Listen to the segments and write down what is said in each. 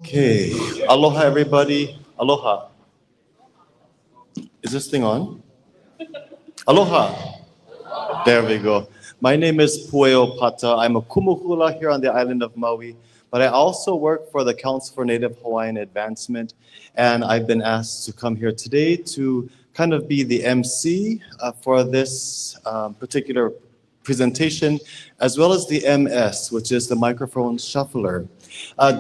Okay, aloha everybody. Aloha. Is this thing on? Aloha. There we go. My name is Pueo Pata. I'm a kumuhula here on the island of Maui, but I also work for the Council for Native Hawaiian Advancement, and I've been asked to come here today to kind of be the MC for this particular presentation, as well as the MS, which is the microphone shuffler.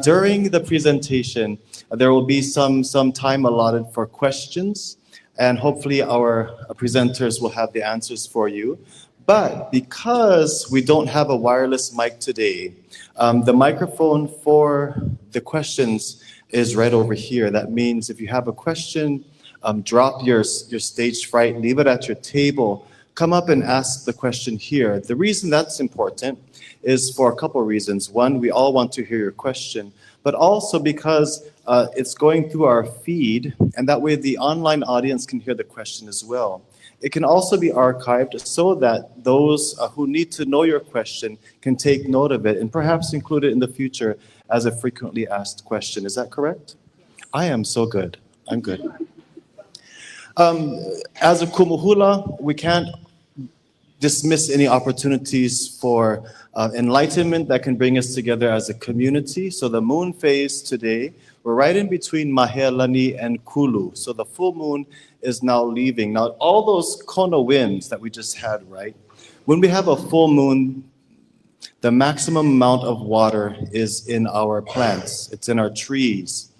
During the presentation, there will be some time allotted for questions, and hopefully our presenters will have the answers for you. But because we don't have a wireless mic today, the microphone for the questions is right over here. That means if you have a question, drop your stage fright, leave it at your table, come up and ask the question here. The reason that's important is for a couple of reasons. One, we all want to hear your question, but also because it's going through our feed, and that way the online audience can hear the question as well. It can also be archived so that those who need to know your question can take note of it and perhaps include it in the future as a frequently asked question. Is that correct? I am so good. I'm good. As a kumuhula, we can't dismiss any opportunities for enlightenment that can bring us together as a community. So the moon phase today, we're right in between Mahealani and Kulu. So the full moon is now leaving. Now, all those kona winds that we just had, right? When we have a full moon, the maximum amount of water is in our plants. It's in our trees.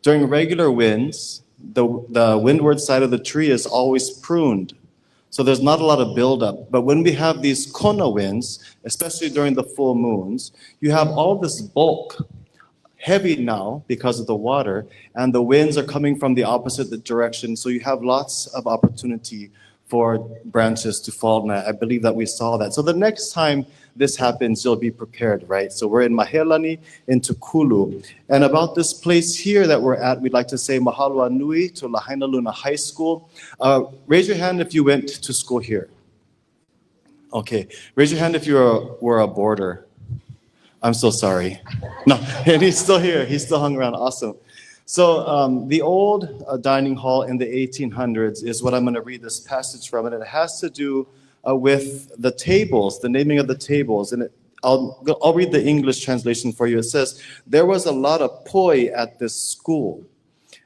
During regular winds, the windward side of the tree is always pruned. So there's not a lot of buildup. But when we have these kona winds, especially during the full moons, you have all this bulk, heavy now because of the water, and the winds are coming from the opposite direction. So you have lots of opportunity for branches to fall. And I believe that we saw that. So the next time this happens, you'll be prepared, right? So we're in Mahealani into Kulu. And about this place here that we're at, we'd like to say mahalo nui to Lahainaluna High School. Raise your hand if you went to school here. Okay, raise your hand if you were a boarder. I'm so sorry. No, and he's still here. He's still hung around. Awesome. So the old dining hall in the 1800s is what I'm going to read this passage from, and it has to do with the tables, the naming of the tables. And I'll read the English translation for you. It says, "There was a lot of poi at this school.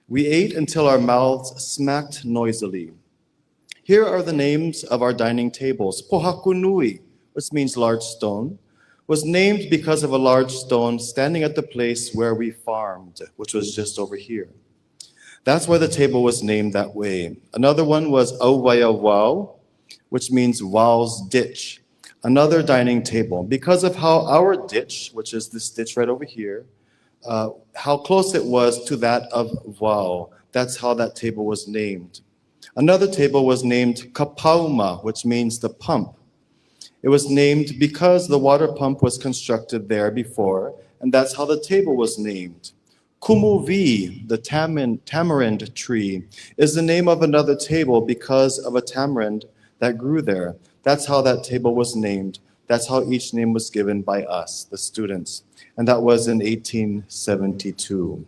We ate until our mouths smacked noisily. Here are the names of our dining tables. Pohakunui, which means large stone, was named because of a large stone standing at the place where we farmed, which was just over here. That's why the table was named that way. Another one was Auwaya Wau, which means Wau's ditch, another dining table. Because of how our ditch, which is this ditch right over here, how close it was to that of Wau. That's how that table was named. Another table was named Kapauma, which means the pump. It was named because the water pump was constructed there before, and that's how the table was named. Kumuvi, the tamarind tree, is the name of another table because of a tamarind that grew there. That's how that table was named. That's how each name was given by us, the students. And that was in 1872.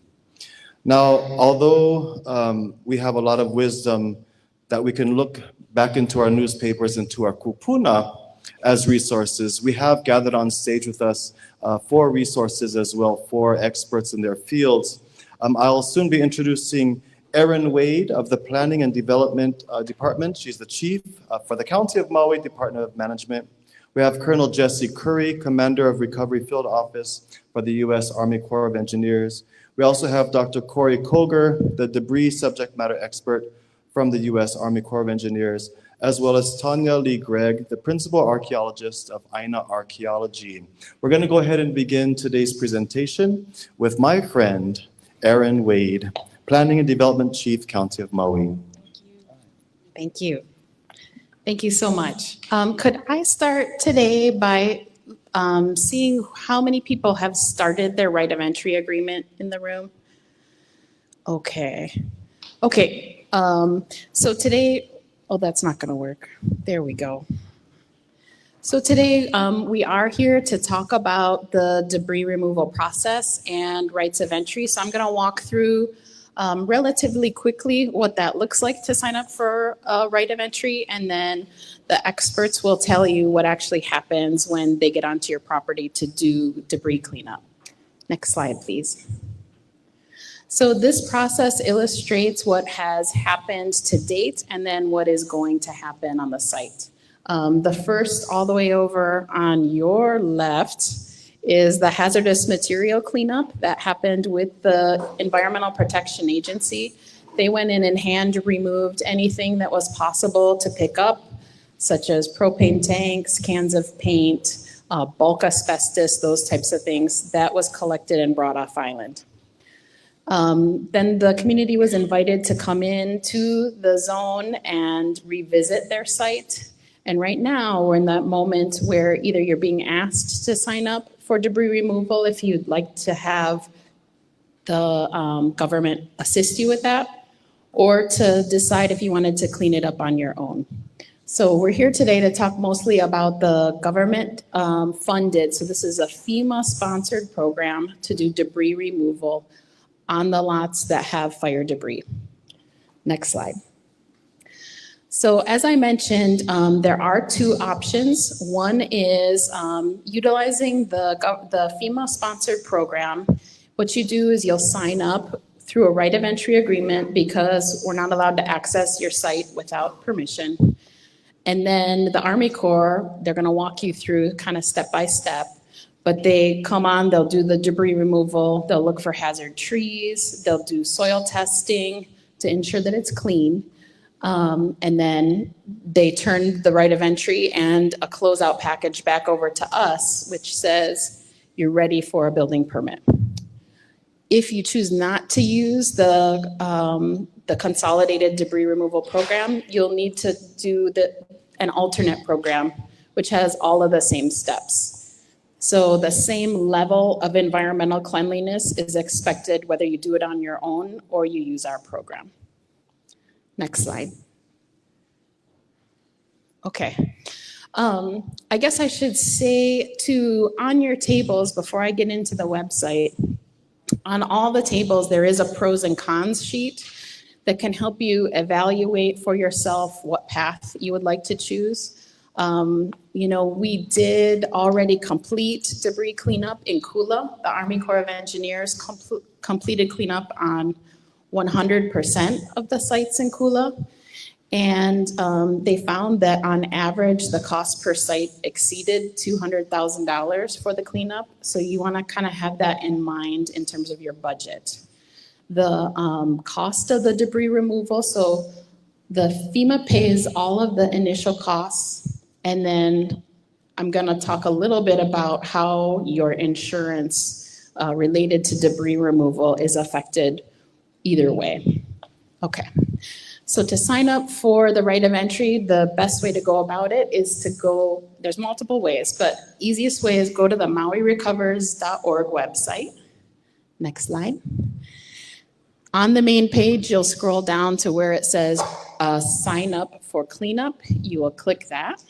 Now, although we have a lot of wisdom that we can look back into our newspapers and to our kupuna as resources, we have gathered on stage with us 4 resources as well, 4 experts in their fields. I'll soon be introducing Erin Wade of the Planning and Development Department. She's the chief for the County of Maui Department of Management. We have Colonel Jesse Curry, Commander of Recovery Field Office for the U.S. Army Corps of Engineers. We also have Dr. Corey Koger, the debris subject matter expert from the U.S. Army Corps of Engineers, as well as Tanya Lee Gregg, the principal archaeologist of Aina Archaeology. We're going to go ahead and begin today's presentation with my friend, Erin Wade, Planning and Development Chief, County of Maui. Thank you. Thank you so much. Could I start today by seeing how many people have started their right of entry agreement in the room? Okay. So today, oh, that's not going to work. There we go. So today, we are here to talk about the debris removal process and rights of entry. So I'm going to walk through relatively quickly what that looks like to sign up for a right of entry, and then the experts will tell you what actually happens when they get onto your property to do debris cleanup. Next slide, please. So this process illustrates what has happened to date and then what is going to happen on the site. The first, all the way over on your left, is the hazardous material cleanup that happened with the Environmental Protection Agency. They went in and hand removed anything that was possible to pick up, such as propane tanks, cans of paint, bulk asbestos, those types of things. That was collected and brought off island. Then the community was invited to come in to the zone and revisit their site. And right now, we're in that moment where either you're being asked to sign up for debris removal if you'd like to have the government assist you with that, or to decide if you wanted to clean it up on your own. So we're here today to talk mostly about the government funded, so this is a FEMA-sponsored program to do debris removal on the lots that have fire debris. Next slide. So as I mentioned, there are two options. One is utilizing the FEMA-sponsored program. What you do is you'll sign up through a right of entry agreement because we're not allowed to access your site without permission. And then the Army Corps, they're gonna walk you through kind of step by step, but they come on, they'll do the debris removal, they'll look for hazard trees, they'll do soil testing to ensure that it's clean. And then they turn the right of entry and a closeout package back over to us, which says you're ready for a building permit. If you choose not to use the consolidated debris removal program, you'll need to do an alternate program, which has all of the same steps. So the same level of environmental cleanliness is expected whether you do it on your own or you use our program. Next slide. Okay. I guess I should say on your tables, before I get into the website, on all the tables, there is a pros and cons sheet that can help you evaluate for yourself what path you would like to choose. We did already complete debris cleanup in Kula. The Army Corps of Engineers completed cleanup on 100% of the sites in Kula. And they found that on average, the cost per site exceeded $200,000 for the cleanup. So you want to kind of have that in mind in terms of your budget. The cost of the debris removal, so the FEMA pays all of the initial costs, and then I'm going to talk a little bit about how your insurance related to debris removal is affected either way. Okay. So to sign up for the right of entry, the best way to go about it is to go, there's multiple ways, but easiest way is go to the MauiRecovers.org website. Next slide. On the main page, you'll scroll down to where it says sign up for cleanup. You will click that.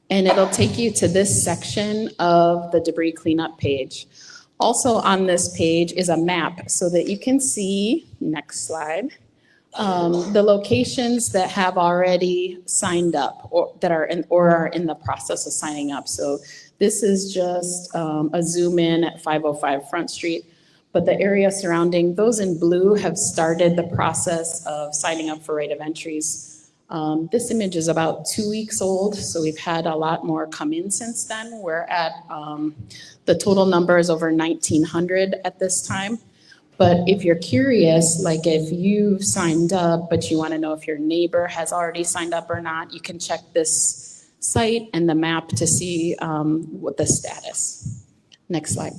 And it'll take you to this section of the debris cleanup page. Also on this page is a map so that you can see, next slide, the locations that have already signed up or that are in the process of signing up. So this is just a zoom in at 505 Front Street, but the area surrounding those in blue have started the process of signing up for right of entries. This image is about 2 weeks old, so we've had a lot more come in since then. We're at the total number is over 1,900 at this time. But if you're curious, like if you've signed up, but you want to know if your neighbor has already signed up or not, you can check this site and the map to see what the status. Next slide.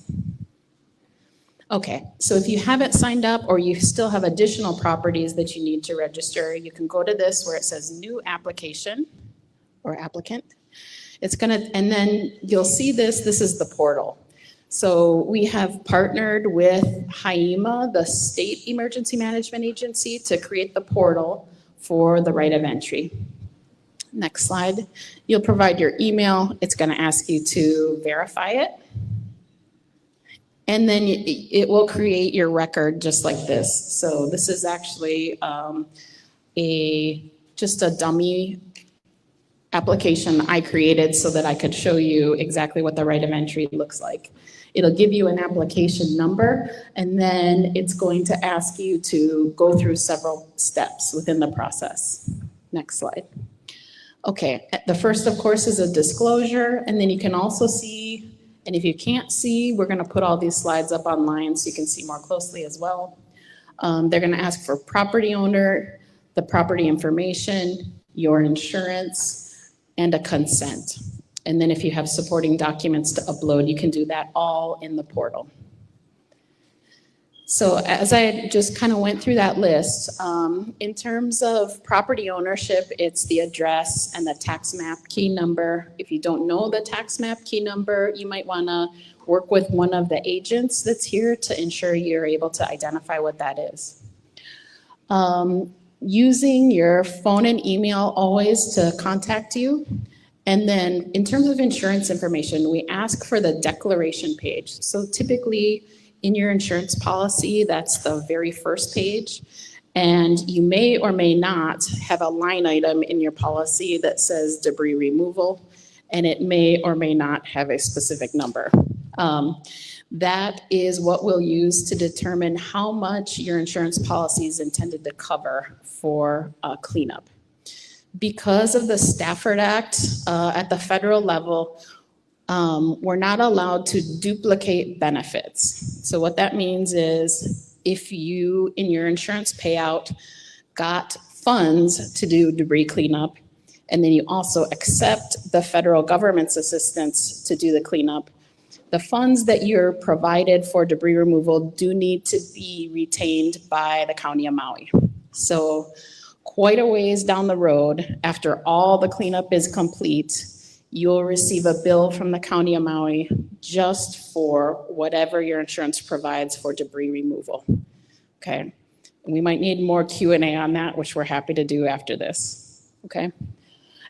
Okay, so if you haven't signed up or you still have additional properties that you need to register, you can go to this where it says new application or applicant. And then you'll see this is the portal. So we have partnered with HIEMA, the State Emergency Management Agency, to create the portal for the right of entry. Next slide. You'll provide your email. It's going to ask you to verify it. And then it will create your record just like this. So this is actually just a dummy application I created so that I could show you exactly what the right of entry looks like. It'll give you an application number, and then it's going to ask you to go through several steps within the process. Next slide. Okay, the first, of course, is a disclosure, and then you can also see, and if you can't see, we're going to put all these slides up online so you can see more closely as well. They're going to ask for property owner, the property information, your insurance, and a consent. And then if you have supporting documents to upload, you can do that all in the portal. So as I just kind of went through that list, in terms of property ownership, it's the address and the tax map key number. If you don't know the tax map key number, you might want to work with one of the agents that's here to ensure you're able to identify what that is. Using your phone and email always to contact you. And then in terms of insurance information, we ask for the declaration page. So typically in your insurance policy, that's the very first page. And you may or may not have a line item in your policy that says debris removal, and it may or may not have a specific number. That is what we'll use to determine how much your insurance policy is intended to cover for cleanup. Because of the Stafford Act at the federal level, we're not allowed to duplicate benefits. So what that means is if you, in your insurance payout, got funds to do debris cleanup, and then you also accept the federal government's assistance to do the cleanup, the funds that you're provided for debris removal do need to be retained by the County of Maui. So quite a ways down the road, after all the cleanup is complete, you'll receive a bill from the County of Maui just for whatever your insurance provides for debris removal. Okay, and we might need more Q&A on that, which we're happy to do after this. Okay.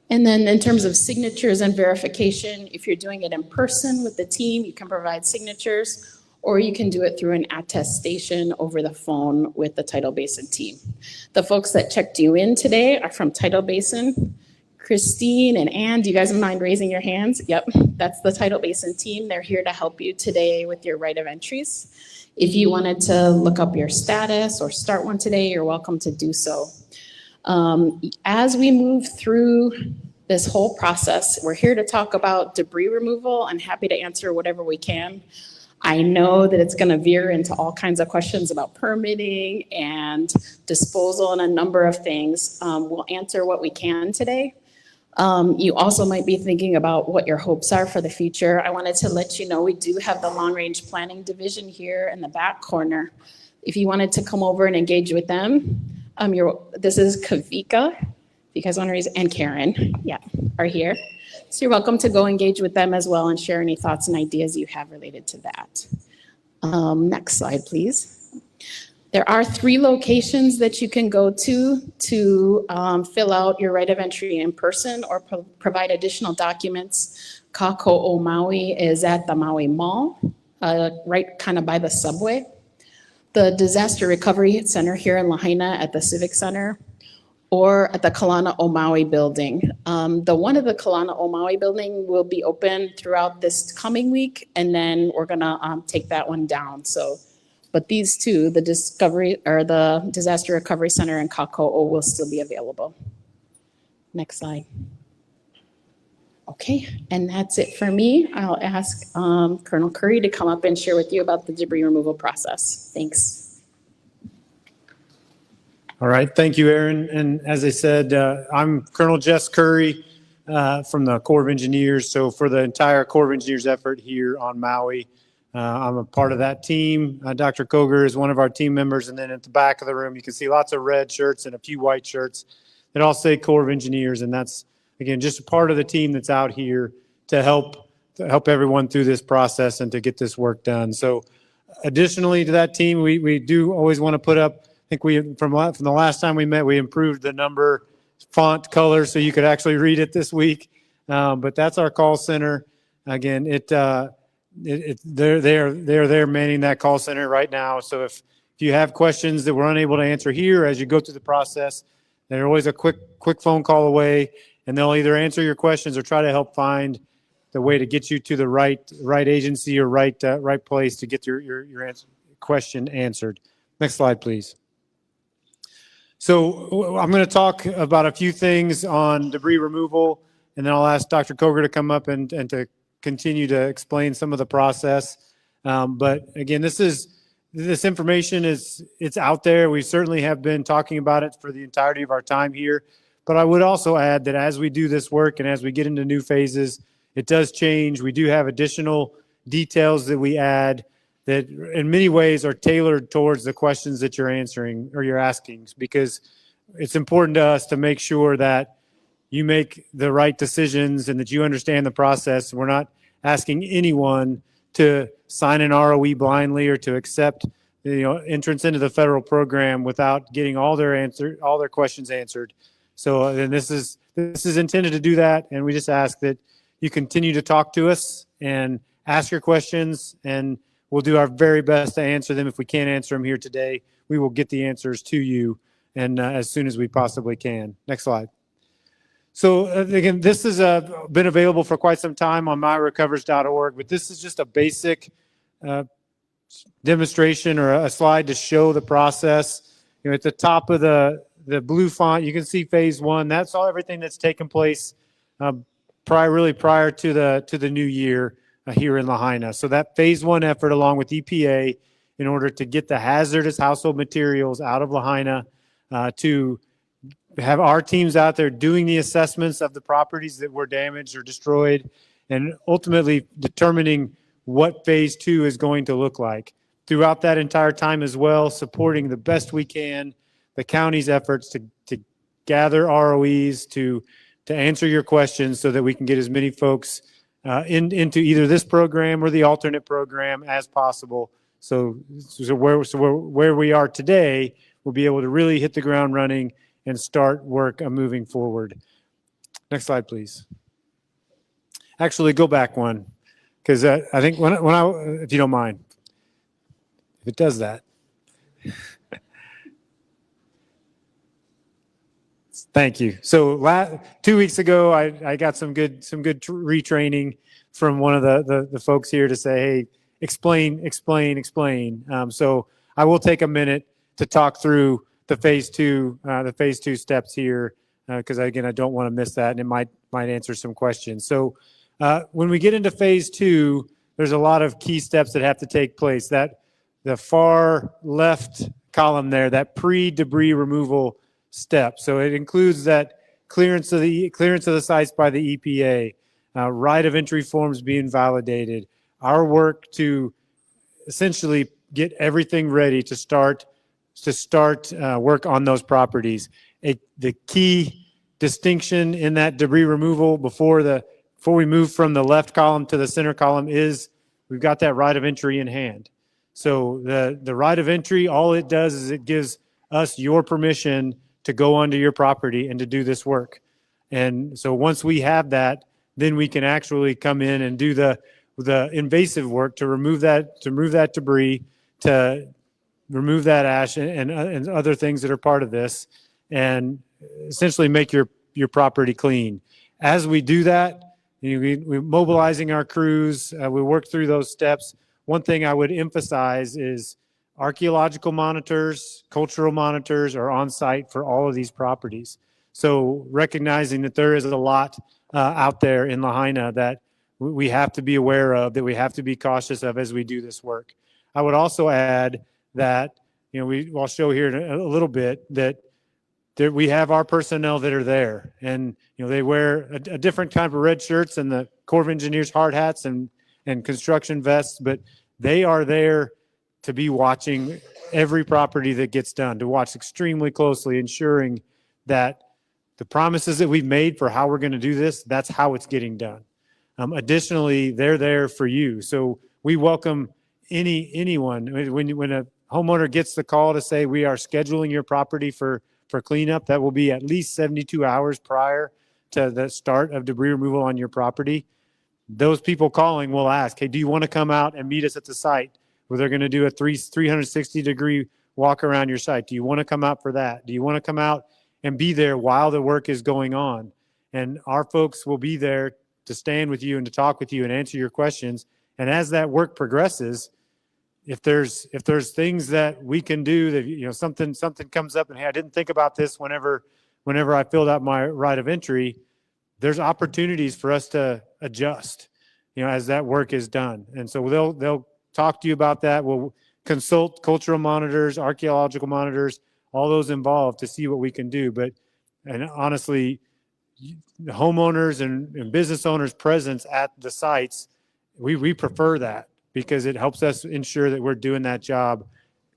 And then in terms of signatures and verification, if you're doing it in person with the team, you can provide signatures, or you can do it through an attestation over the phone with the Tidal Basin team. The folks that checked you in today are from Tidal Basin. Christine and Ann, do you guys mind raising your hands? Yep, that's the Tidal Basin team. They're here to help you today with your right of entries. If you wanted to look up your status or start one today, you're welcome to do so. As we move through this whole process, we're here to talk about debris removal. I'm happy to answer whatever we can. I know that it's going to veer into all kinds of questions about permitting and disposal and a number of things. We'll answer what we can today. You also might be thinking about what your hopes are for the future. I wanted to let you know we do have the Long Range Planning Division here in the back corner. If you wanted to come over and engage with them, this is Kavika, if you guys want to raise, and Karen, yeah, are here. So you're welcome to go engage with them as well and share any thoughts and ideas you have related to that. Next slide, please. There are 3 locations that you can go to fill out your right of entry in person or provide additional documents. Kako'o Maui is at the Maui Mall, right kind of by the subway. The Disaster Recovery Center here in Lahaina at the Civic Center, or at the Kalana o Maui building. The one at the Kalana o Maui building will be open throughout this coming week, and then we're gonna take that one down. So, but these 2, the Disaster Recovery Center and Kako'o, will still be available. Next slide. Okay, and that's it for me. I'll ask Colonel Curry to come up and share with you about the debris removal process. Thanks. All right, thank you, Erin. And as I said, I'm Colonel Jess Curry from the Corps of Engineers. So for the entire Corps of Engineers effort here on Maui, I'm a part of that team. Dr. Koger is one of our team members. And then at the back of the room, you can see lots of red shirts and a few white shirts that all say Corps of Engineers. And that's, again, just a part of the team that's out here to help everyone through this process and to get this work done. So additionally to that team, we do always want to put up, I think from the last time we met, we improved the number font color so you could actually read it this week. But that's our call center. Again, they're there manning that call center right now. So if you have questions that we're unable to answer here as you go through the process, they're always a quick phone call away, and they'll either answer your questions or try to help find the way to get you to the right agency or right place to get your question answered. Next slide, please. So I'm going to talk about a few things on debris removal, and then I'll ask Dr. Koger to come up and to continue to explain some of the process. But again, this information it's out there. We certainly have been talking about it for the entirety of our time here. But I would also add that as we do this work and as we get into new phases, it does change. We do have additional details that we add that in many ways are tailored towards the questions that you're answering or you're asking, because it's important to us to make sure that you make the right decisions and that you understand the process. We're not asking anyone to sign an ROE blindly or to accept entrance into the federal program without getting all their questions answered. So then this is intended to do that, and we just ask that you continue to talk to us and ask your questions, and we'll do our very best to answer them. If we can't answer them here today, we will get the answers to you and as soon as we possibly can. Next slide. So again, this has been available for quite some time on myrecovers.org, but this is just a basic demonstration or a slide to show the process. At the top of the blue font, you can see phase one. That's everything that's taken place prior to the new year here in Lahaina. So that phase one effort, along with EPA, in order to get the hazardous household materials out of Lahaina, to have our teams out there doing the assessments of the properties that were damaged or destroyed, and ultimately determining what phase two is going to look like. Throughout that entire time as well, supporting the best we can the county's efforts to gather ROEs, to answer your questions so that we can get as many folks into either this program or the alternate program as possible. So where we are today, we'll be able to really hit the ground running and start work moving forward. Next slide, please. Actually, go back one, because I think when I, if you don't mind, if it does that. Thank you. So 2 weeks ago, I got some good retraining from one of the folks here to say, hey, explain. So I will take a minute to talk through the phase two steps here, because again, I don't want to miss that, and it might answer some questions. So when we get into phase two, there's a lot of key steps that have to take place. That the far left column there, that pre-debris removal step. So it includes that clearance of the sites by the EPA, right of entry forms being validated, our work to essentially get everything ready to start work on those properties. The key distinction in that debris removal before we move from the left column to the center column is we've got that right of entry in hand. So the right of entry, all it does is it gives us your permission to go onto your property and to do this work. And so once we have that, then we can actually come in and do the invasive work to remove that debris, to remove that ash and other things that are part of this, and essentially make your property clean. As we do that, we're mobilizing our crews. We work through those steps. One thing I would emphasize is archaeological monitors, cultural monitors are on site for all of these properties. So recognizing that there is a lot out there in Lahaina that we have to be aware of, that we have to be cautious of as we do this work. I would also add that, I'll show here in a little bit that we have our personnel that are there, and they wear a different type of red shirts and the Corps of Engineers hard hats and construction vests, but they are there to be watching every property that gets done, to watch extremely closely, ensuring that the promises that we've made for how we're going to do this, that's how it's getting done. Additionally, they're there for you. So we welcome anyone. When a homeowner gets the call to say we are scheduling your property for for cleanup. That will be at least 72 hours prior to the start of debris removal on your property. Those people calling will ask, hey, do you want to come out and meet us at the site where they're going to do a 360-degree walk around your site? Do you want to come out for that? Do you want to come out and be there while the work is going on? And our folks will be there to stand with you and to talk with you and answer your questions. And as that work progresses, if there's things that we can do that, something comes up and, hey, I didn't think about this whenever I filled out my right of entry, there's opportunities for us to adjust, as that work is done. And so they'll talk to you about that. We'll consult cultural monitors, archaeological monitors, all those involved to see what we can do. And honestly, the homeowners and business owners' presence at the sites, we prefer that because it helps us ensure that we're doing that job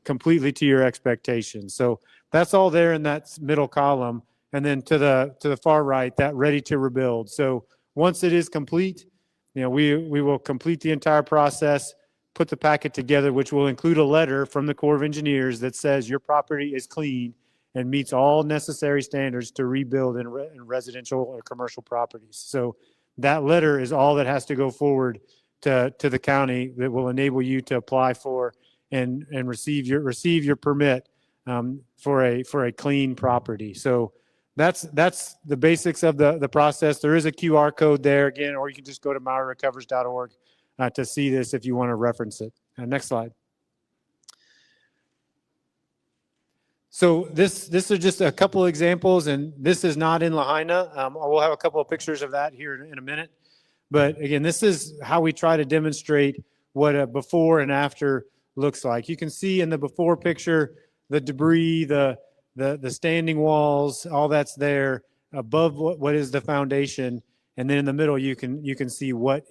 completely to your expectations. So that's all there in that middle column. And then to the far right, that ready to rebuild. So once it is complete, we will complete the entire process, put the packet together, which will include a letter from the Corps of Engineers that says your property is clean and meets all necessary standards to rebuild in residential or commercial properties. So that letter is all that has to go forward to the county that will enable you to apply for and receive your permit for a clean property. So that's the basics of the process. There is a QR code there again, or you can just go to MauiRecovers.org to see this if you want to reference it. Next slide. So this is just a couple of examples, and this is not in Lahaina. We'll have a couple of pictures of that here in a minute. But again, this is how we try to demonstrate what a before and after looks like. You can see in the before picture, the debris, the standing walls, all that's there above what is the foundation. And then in the middle, you can see what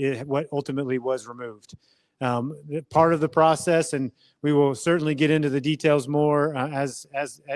ultimately was removed. Part of the process, and we will certainly get into the details more as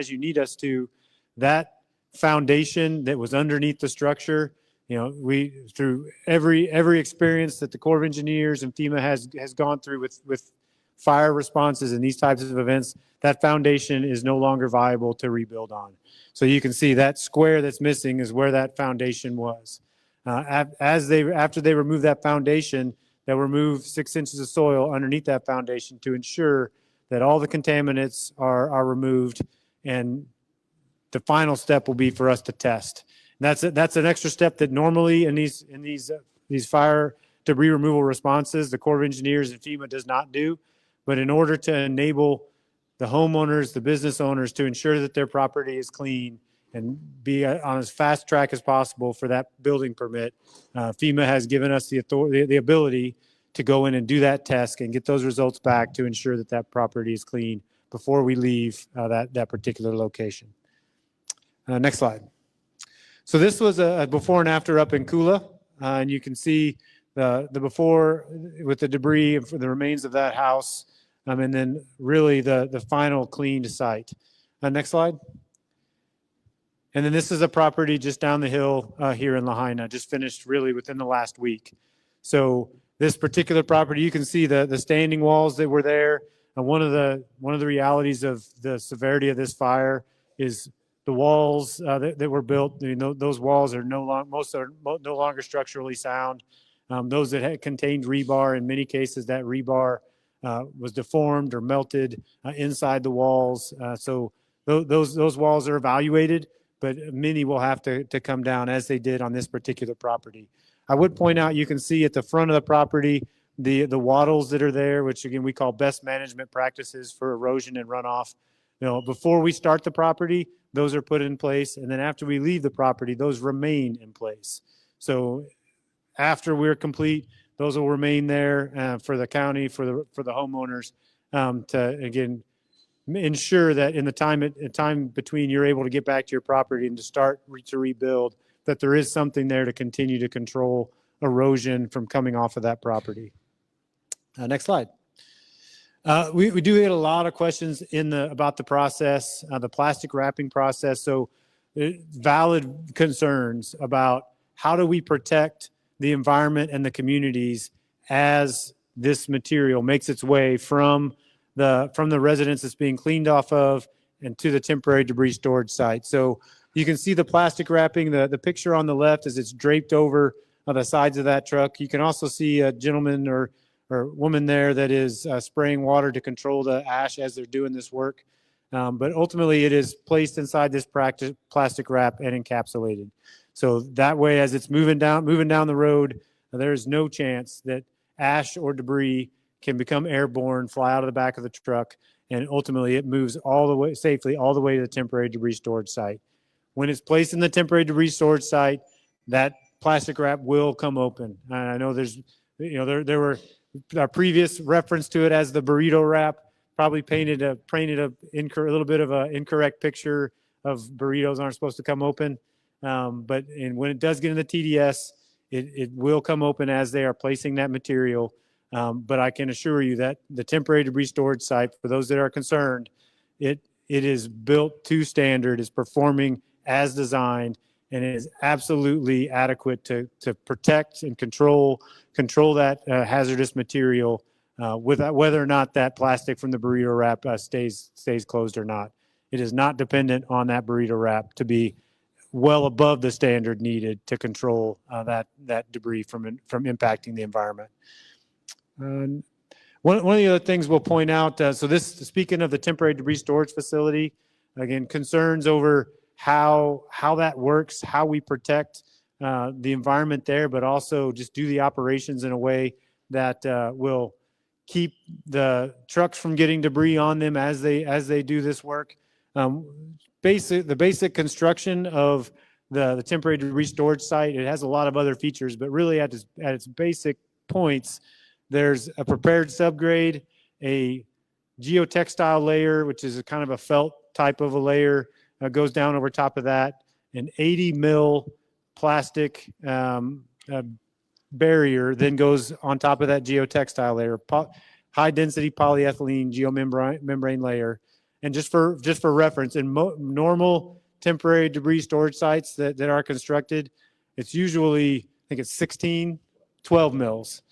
you need us to, that foundation that was underneath the structure, we, through every experience that the Corps of Engineers and FEMA has gone through with fire responses and these types of events, that foundation is no longer viable to rebuild on. So you can see that square that's missing is where that foundation was. After they remove that foundation, they'll remove 6 inches of soil underneath that foundation to ensure that all the contaminants are removed, and the final step will be for us to test. And that's an extra step that normally in these fire debris removal responses, the Corps of Engineers and FEMA does not do. But in order to enable the homeowners, the business owners, to ensure that their property is clean and be on as fast track as possible for that building permit, FEMA has given us the ability to go in and do that test and get those results back to ensure that that property is clean before we leave that particular location. Next slide. So this was a before and after up in Kula, and you can see the before with the debris and for the remains of that house, and then really the final cleaned site. Next slide. And then this is a property just down the hill here in Lahaina, just finished really within the last week. So this particular property, you can see the standing walls that were there. One of the realities of the severity of this fire is the walls that were built. Those walls are most are no longer structurally sound. Those that had contained rebar, in many cases, that rebar was deformed or melted inside the walls. So those walls are evaluated, but many will have to come down as they did on this particular property. I would point out, you can see at the front of the property, the wattles that are there, which again, we call best management practices for erosion and runoff. Before we start the property, those are put in place. And then after we leave the property, those remain in place. So after we're complete, those will remain there for the county, for the homeowners, to again, ensure that in the time between you're able to get back to your property and to start to rebuild, that there is something there to continue to control erosion from coming off of that property. Next slide. We do get a lot of questions about the process, the plastic wrapping process. So valid concerns about how do we protect the environment and the communities as this material makes its way from the residence it's being cleaned off of and to the temporary debris storage site. So you can see the plastic wrapping. The picture on the left is it's draped over the sides of that truck. You can also see a gentleman or woman there that is spraying water to control the ash as they're doing this work. But ultimately, it is placed inside this plastic wrap and encapsulated. So that way, as it's moving down the road, there is no chance that ash or debris can become airborne, fly out of the back of the truck, and ultimately it moves all the way safely all the way to the temporary debris storage site. When it's placed in the temporary debris storage site, that plastic wrap will come open. I know there's, there were our previous reference to it as the burrito wrap probably painted a little bit of an incorrect picture of burritos aren't supposed to come open. But when it does get in the TDS, it will come open as they are placing that material. But I can assure you that the temporary debris storage site, for those that are concerned, it is built to standard, is performing as designed, and it is absolutely adequate to protect and control that hazardous material, whether or not that plastic from the burrito wrap stays closed or not. It is not dependent on that burrito wrap to be well above the standard needed to control that debris from impacting the environment. One of the other things we'll point out, so this, speaking of the temporary debris storage facility, again, concerns over how that works, how we protect the environment there, but also just do the operations in a way that will keep the trucks from getting debris on them as they do this work. The basic construction of the temporary debris storage site, it has a lot of other features, but really at its basic points, there's a prepared subgrade, a geotextile layer, which is a kind of a felt type of a layer, goes down over top of that, an 80 mil plastic barrier then goes on top of that geotextile layer, high density polyethylene geomembrane layer. And just for reference, in normal temporary debris storage sites that are constructed, it's usually, I think it's 12 mils.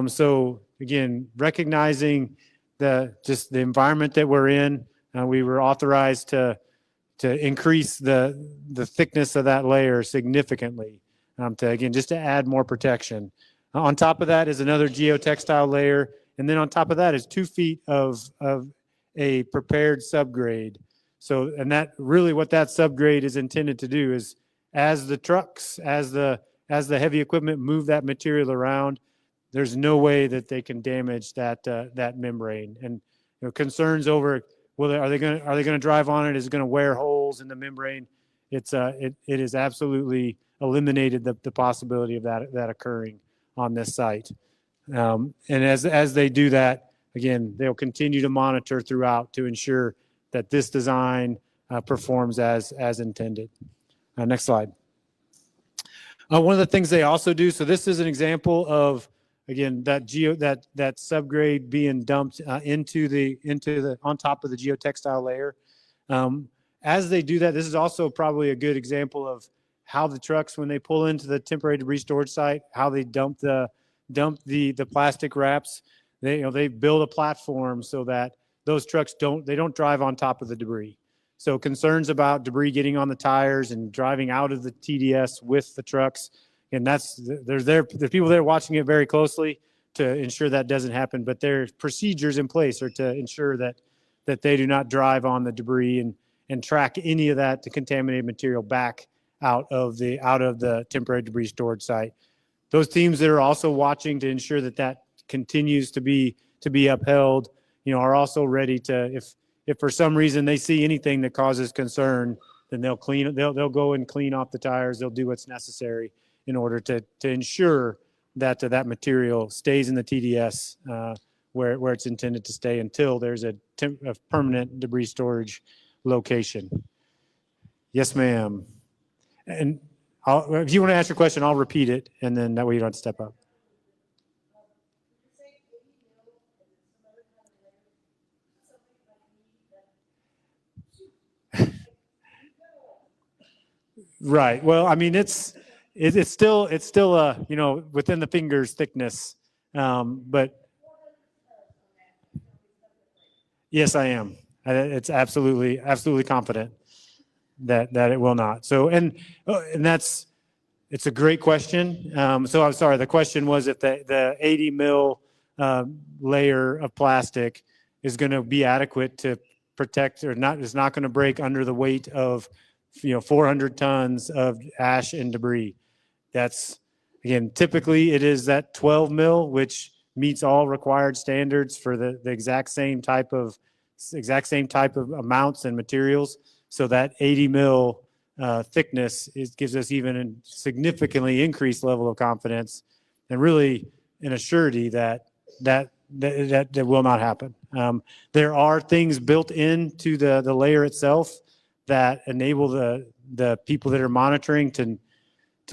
So again, recognizing the environment that we're in, we were authorized to increase the thickness of that layer significantly, just to add more protection. On top of that is another geotextile layer, and then on top of that is 2 feet of a prepared subgrade. So, and that really what that subgrade is intended to do is, as the trucks, as the heavy equipment move that material around, there's no way that they can damage that membrane. And concerns over, well, are they going to drive on it? Is it going to wear holes in the membrane? It is absolutely eliminated the possibility of that occurring on this site. And as they do that, again, they'll continue to monitor throughout to ensure that this design performs as intended. Next slide. One of the things they also do, so this is an example of, again, that subgrade being dumped into on top of the geotextile layer. As they do that, this is also probably a good example of how the trucks, when they pull into the temporary debris storage site, how they dump the plastic wraps. They build a platform so that those trucks don't drive on top of the debris. So concerns about debris getting on the tires and driving out of the TDS with the trucks, and there's people there watching it very closely to ensure that doesn't happen. But there's procedures in place or to ensure that they do not drive on the debris and track any of that, the contaminated material, back out of the temporary debris storage site. Those teams that are also watching to ensure that continues to be upheld, are also ready to, if for some reason they see anything that causes concern, then they'll go and clean off the tires. They'll do what's necessary in order to ensure that that material stays in the TDS where it's intended to stay until there's a permanent debris storage location. Yes, ma'am. And if you want to ask your question, I'll repeat it, and then that way you don't have to step up. Right. Well, I mean, it's still a within the fingers thickness, but yes, I am. It's absolutely confident that it will not. So, and it's a great question. So I'm sorry, the question was if the 80 mil layer of plastic is going to be adequate to protect or not, is not going to break under the weight of, 400 tons of ash and debris. That's, again, typically it is that 12 mil, which meets all required standards for the exact same type of amounts and materials. So that 80 mil thickness gives us even a significantly increased level of confidence and really an assurity that will not happen. There are things built into the layer itself that enable the people that are monitoring to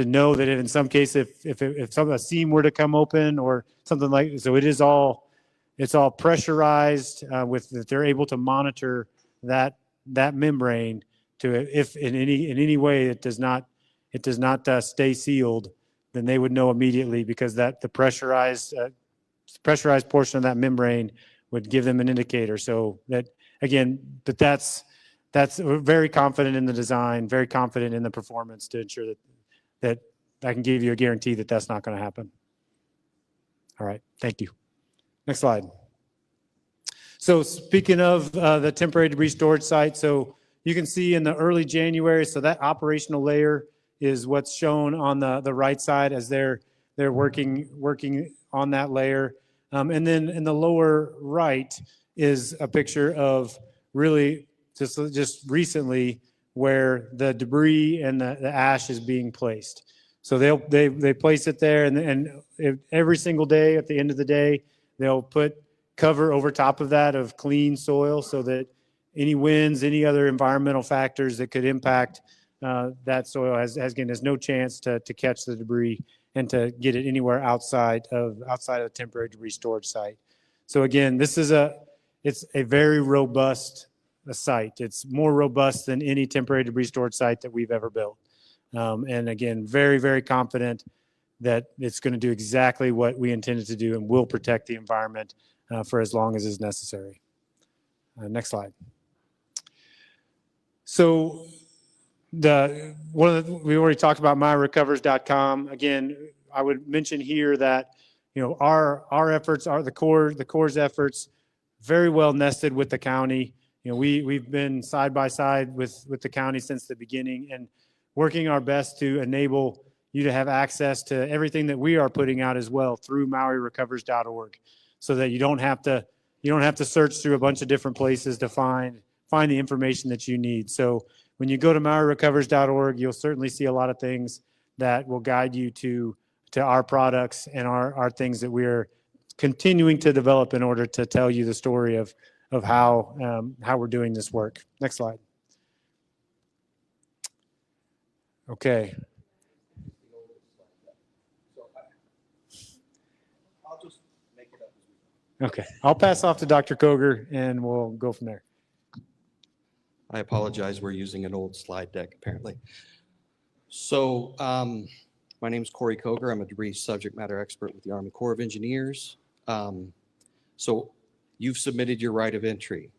know that in some case, if a seam were to come open or something like, so it's all pressurized that they're able to monitor that membrane to, if in any way it does not stay sealed, then they would know immediately, because the pressurized portion of that membrane would give them an indicator. So that, again, we're very confident in the design, very confident in the performance to ensure that I can give you a guarantee that that's not going to happen. All right, thank you. Next slide. So speaking of the temporary debris storage site, so you can see in the early January, so that operational layer is what's shown on the right side as they're working on that layer. And then in the lower right is a picture of really just recently where the debris and the ash is being placed. So they place it there, and every single day at the end of the day, they'll put cover over top of that of clean soil so that any winds, any other environmental factors that could impact that soil has no chance to catch the debris and to get it anywhere outside of the temporary debris storage site. So again, it's a very robust site. It's more robust than any temporary debris storage site that we've ever built. And again, very, very confident that it's going to do exactly what we intended to do and will protect the environment for as long as is necessary. Next slide. So we already talked about myrecovers.com. Again, I would mention here that our efforts are the Corps' efforts, very well nested with the county. We've been side by side with the county since the beginning and working our best to enable you to have access to everything that we are putting out as well through MauiRecovers.org, so that you don't have to search through a bunch of different places to find the information that you need. So when you go to MauiRecovers.org, you'll certainly see a lot of things that will guide you to our products and our things that we're continuing to develop in order to tell you the story of how we're doing this work. Next slide. Okay. I'll just make it up. Okay. I'll pass off to Dr. Koger and we'll go from there. I apologize, we're using an old slide deck apparently. So my name is Corey Koger. I'm a debris subject matter expert with the Army Corps of Engineers. So you've submitted your right of entry.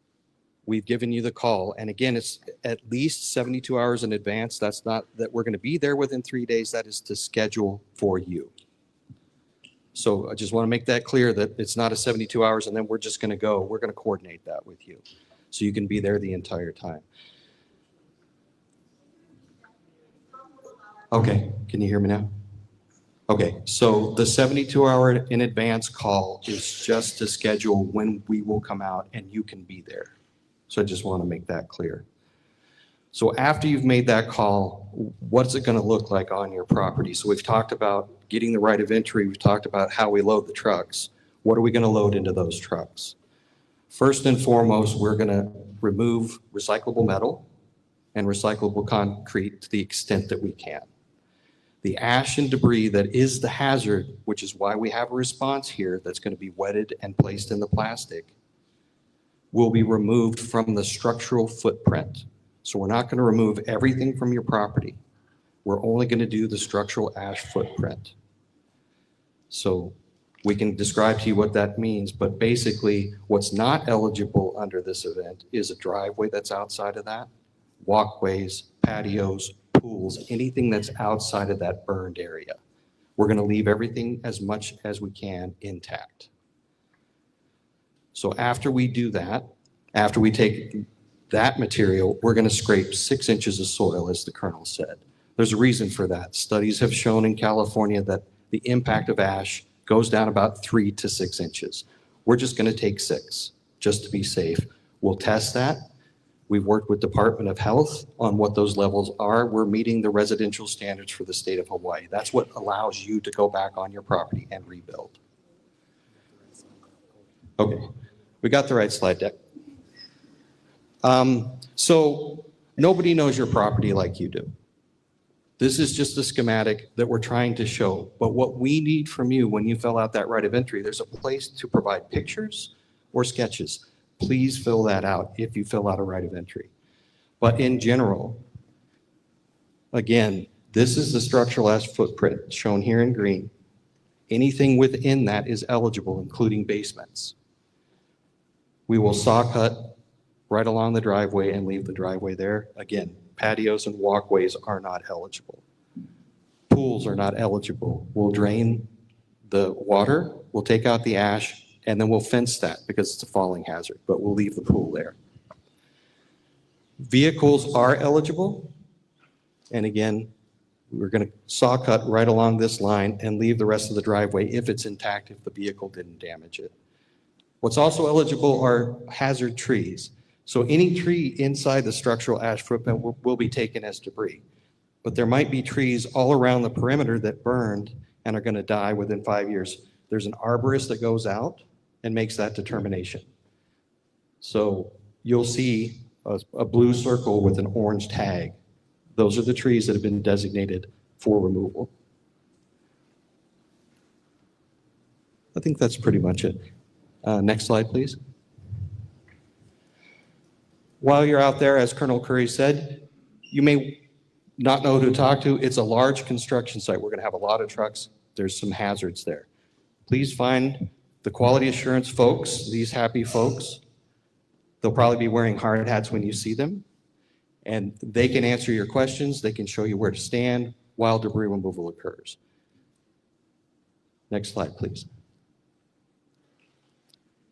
We've given you the call. And again, it's at least 72 hours in advance. That's not that we're going to be there within 3 days. That is to schedule for you. So I just want to make that clear that it's not a 72 hours and then we're just going to go. We're going to coordinate that with you so you can be there the entire time. Okay, can you hear me now? Okay, so the 72-hour in advance call is just to schedule when we will come out and you can be there. So I just want to make that clear. So after you've made that call, what's it going to look like on your property? So we've talked about getting the right of entry. We've talked about how we load the trucks. What are we going to load into those trucks? First and foremost, we're going to remove recyclable metal and recyclable concrete to the extent that we can. The ash and debris that is the hazard, which is why we have a response here that's going to be wetted and placed in the plastic, will be removed from the structural footprint. So we're not going to remove everything from your property. We're only going to do the structural ash footprint. So We can describe to you what that means, but basically what's not eligible under this event is a driveway that's outside of that, walkways, patios, pools, anything that's outside of that burned area. We're going to leave everything as much as we can intact. So after we do that, after we take that material, we're going to scrape 6 inches of soil, as the Colonel said. There's a reason for that. Studies have shown in California that the impact of ash goes down about 3 to 6 inches. We're just going to take 6, just to be safe. We'll test that. We've worked with Department of Health on what those levels are. We're meeting the residential standards for the state of Hawaii. That's what allows you to go back on your property and rebuild. Okay, we got the right slide deck. So nobody knows your property like you do. This is just a schematic that we're trying to show. But what we need from you when you fill out that right of entry, there's a place to provide pictures or sketches. Please fill that out if you fill out a right of entry. But in general, again, this is the structural ash footprint shown here in green. Anything within that is eligible, including basements. We will saw cut right along the driveway and leave the driveway there. Again, patios and walkways are not eligible. Pools are not eligible. We'll drain the water, we'll take out the ash, and then we'll fence that because it's a falling hazard, but we'll leave the pool there. Vehicles are eligible. And again, we're going to saw cut right along this line and leave the rest of the driveway if it's intact, if the vehicle didn't damage it. What's also eligible are hazard trees. So any tree inside the structural ash footprint will be taken as debris. But there might be trees all around the perimeter that burned and are going to die within 5 years. There's an arborist that goes out and makes that determination. So you'll see a blue circle with an orange tag. Those are the trees that have been designated for removal. I think that's pretty much it. Next slide, please. While you're out there, as Colonel Curry said, you may not know who to talk to. It's a large construction site. We're going to have a lot of trucks. There's some hazards there. Please find the quality assurance folks, these happy folks. They'll probably be wearing hard hats when you see them. And they can answer your questions. They can show you where to stand while debris removal occurs. Next slide, please.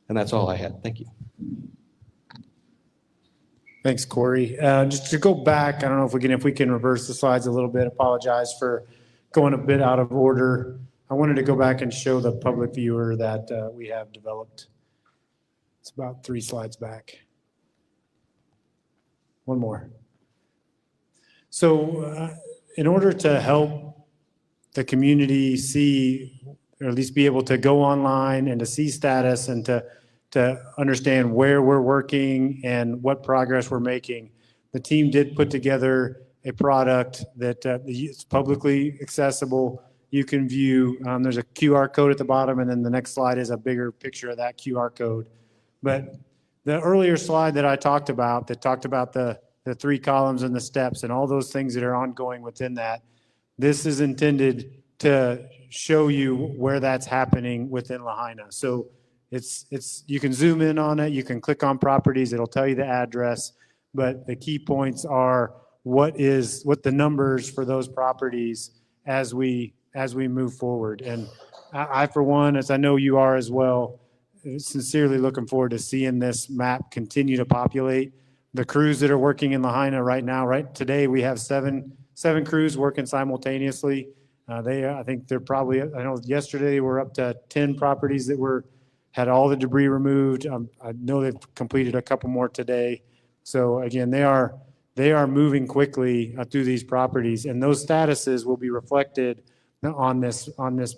And that's all I had. Thank you. Thanks, Corey. Just to go back, I don't know if we can reverse the slides a little bit. Apologize for going a bit out of order. I wanted to go back and show the public viewer that we have developed. It's about 3 slides back. One more. So in order to help the community see, or at least be able to go online and to see status and to understand where we're working and what progress we're making, the team did put together a product that is publicly accessible. You can view, there's a QR code at the bottom, and then the next slide is a bigger picture of that QR code. But the earlier slide that I talked about, that talked about the 3 columns and the steps and all those things that are ongoing within that, this is intended to show you where that's happening within Lahaina. So it's you can zoom in on it, you can click on properties, it'll tell you the address, but the key points are what the numbers for those properties as we move forward. And I for one, as I know you are as well, sincerely looking forward to seeing this map continue to populate. The crews that are working in Lahaina right now, right today, we have seven crews working simultaneously. I think they're probably, I know yesterday we're up to 10 properties that had all the debris removed. I know they've completed a couple more today. So again, they are moving quickly through these properties, and those statuses will be reflected on this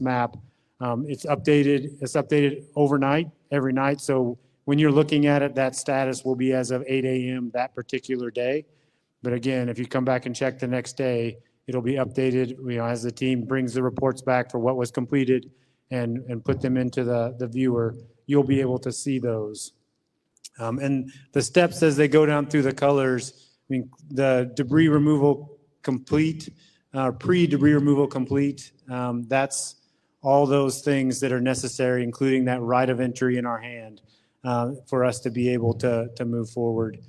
map. It's updated overnight, every night. So when you're looking at it, that status will be as of 8 a.m. that particular day. But again, if you come back and check the next day, it'll be updated, as the team brings the reports back for what was completed and put them into the viewer, you'll be able to see those. And the steps as they go down through the colors, the debris removal complete, pre-debris removal complete, that's all those things that are necessary, including that right of entry in our hand, for us to be able to move forward.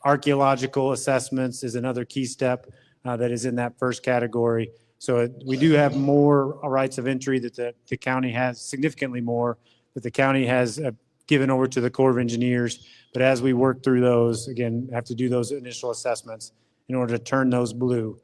Archaeological assessments is another key step that is in that first category. So we do have more rights of entry that the county has, significantly more, that the county has given over to the Corps of Engineers. But as we work through those, again, have to do those initial assessments in order to turn those blue.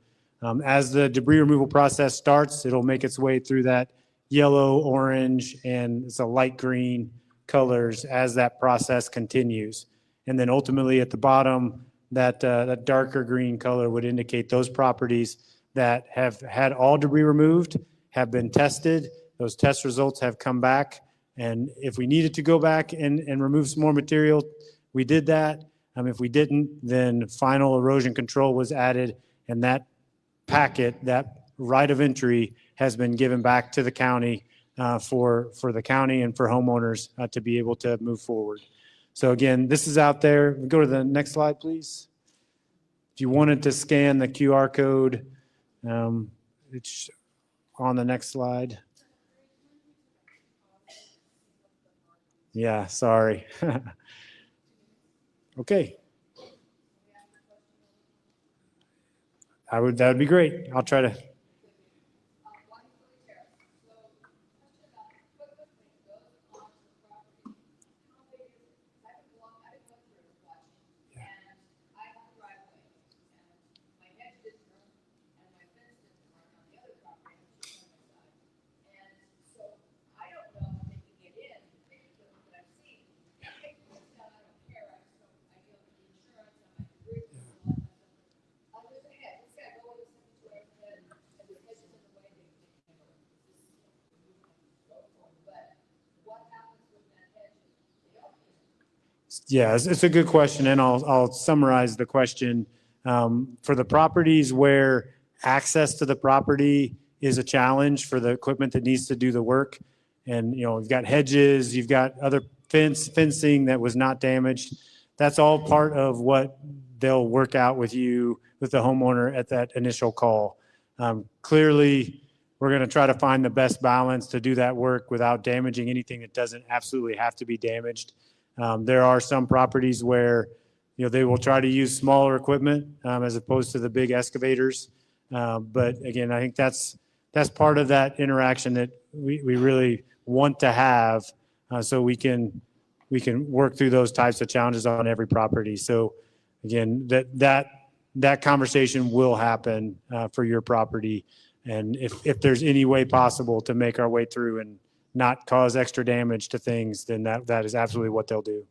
As the debris removal process starts, it'll make its way through that yellow, orange, and it's a light green colors as that process continues. And then ultimately at the bottom, that darker green color would indicate those properties that have had all debris removed, have been tested. Those test results have come back. And if we needed to go back and remove some more material, we did that. If we didn't, then final erosion control was added, and that packet, that right of entry, has been given back to the county for the county and for homeowners to be able to move forward. So again, this is out there. Go to the next slide, please. If you wanted to scan the QR code, it's on the next slide. Yeah, sorry. Okay. That would be great. I'll try to. Yeah, it's a good question, and I'll summarize the question. For the properties where access to the property is a challenge for the equipment that needs to do the work, and you've got hedges, you've got other fencing that was not damaged. That's all part of what they'll work out with you, with the homeowner at that initial call. Clearly, we're going to try to find the best balance to do that work without damaging anything that doesn't absolutely have to be damaged. There are some properties where they will try to use smaller equipment as opposed to the big excavators. But again, I think that's part of that interaction that we really want to have, so we can work through those types of challenges on every property. So again, that conversation will happen for your property, and if there's any way possible to make our way through and not cause extra damage to things, then that is absolutely what they'll do.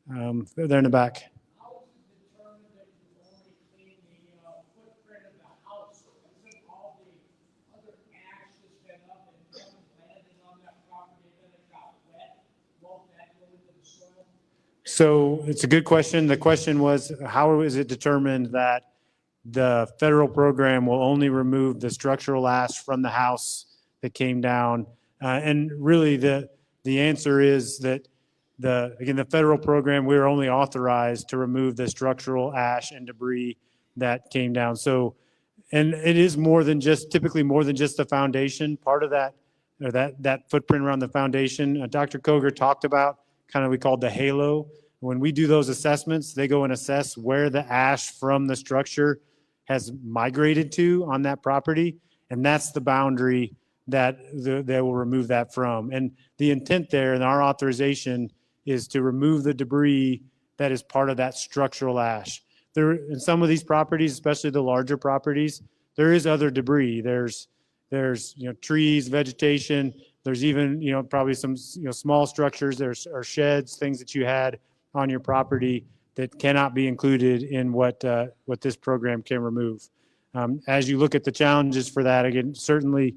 They're in the back. How is it determined that you only clean the footprint of the house? Isn't all the other ash that's been up and landed on that property that it got wet? Won't that go into the soil? So it's a good question. The question was, how is it determined that the federal program will only remove the structural ash from the house that came down? And really the answer is that the federal program, we're only authorized to remove the structural ash and debris that came down. So, and it is typically more than just the foundation. Part of that, or that footprint around the foundation, Dr. Koger talked about, we called the halo. When we do those assessments, they go and assess where the ash from the structure has migrated to on that property, and that's the boundary that they will remove that from. And the intent there and our authorization is to remove the debris that is part of that structural ash. There, in some of these properties, especially the larger properties, there is other debris. There's trees, vegetation. There's even probably some small structures. There's sheds, things that you had on your property that cannot be included in what this program can remove. As you look at the challenges for that, again, certainly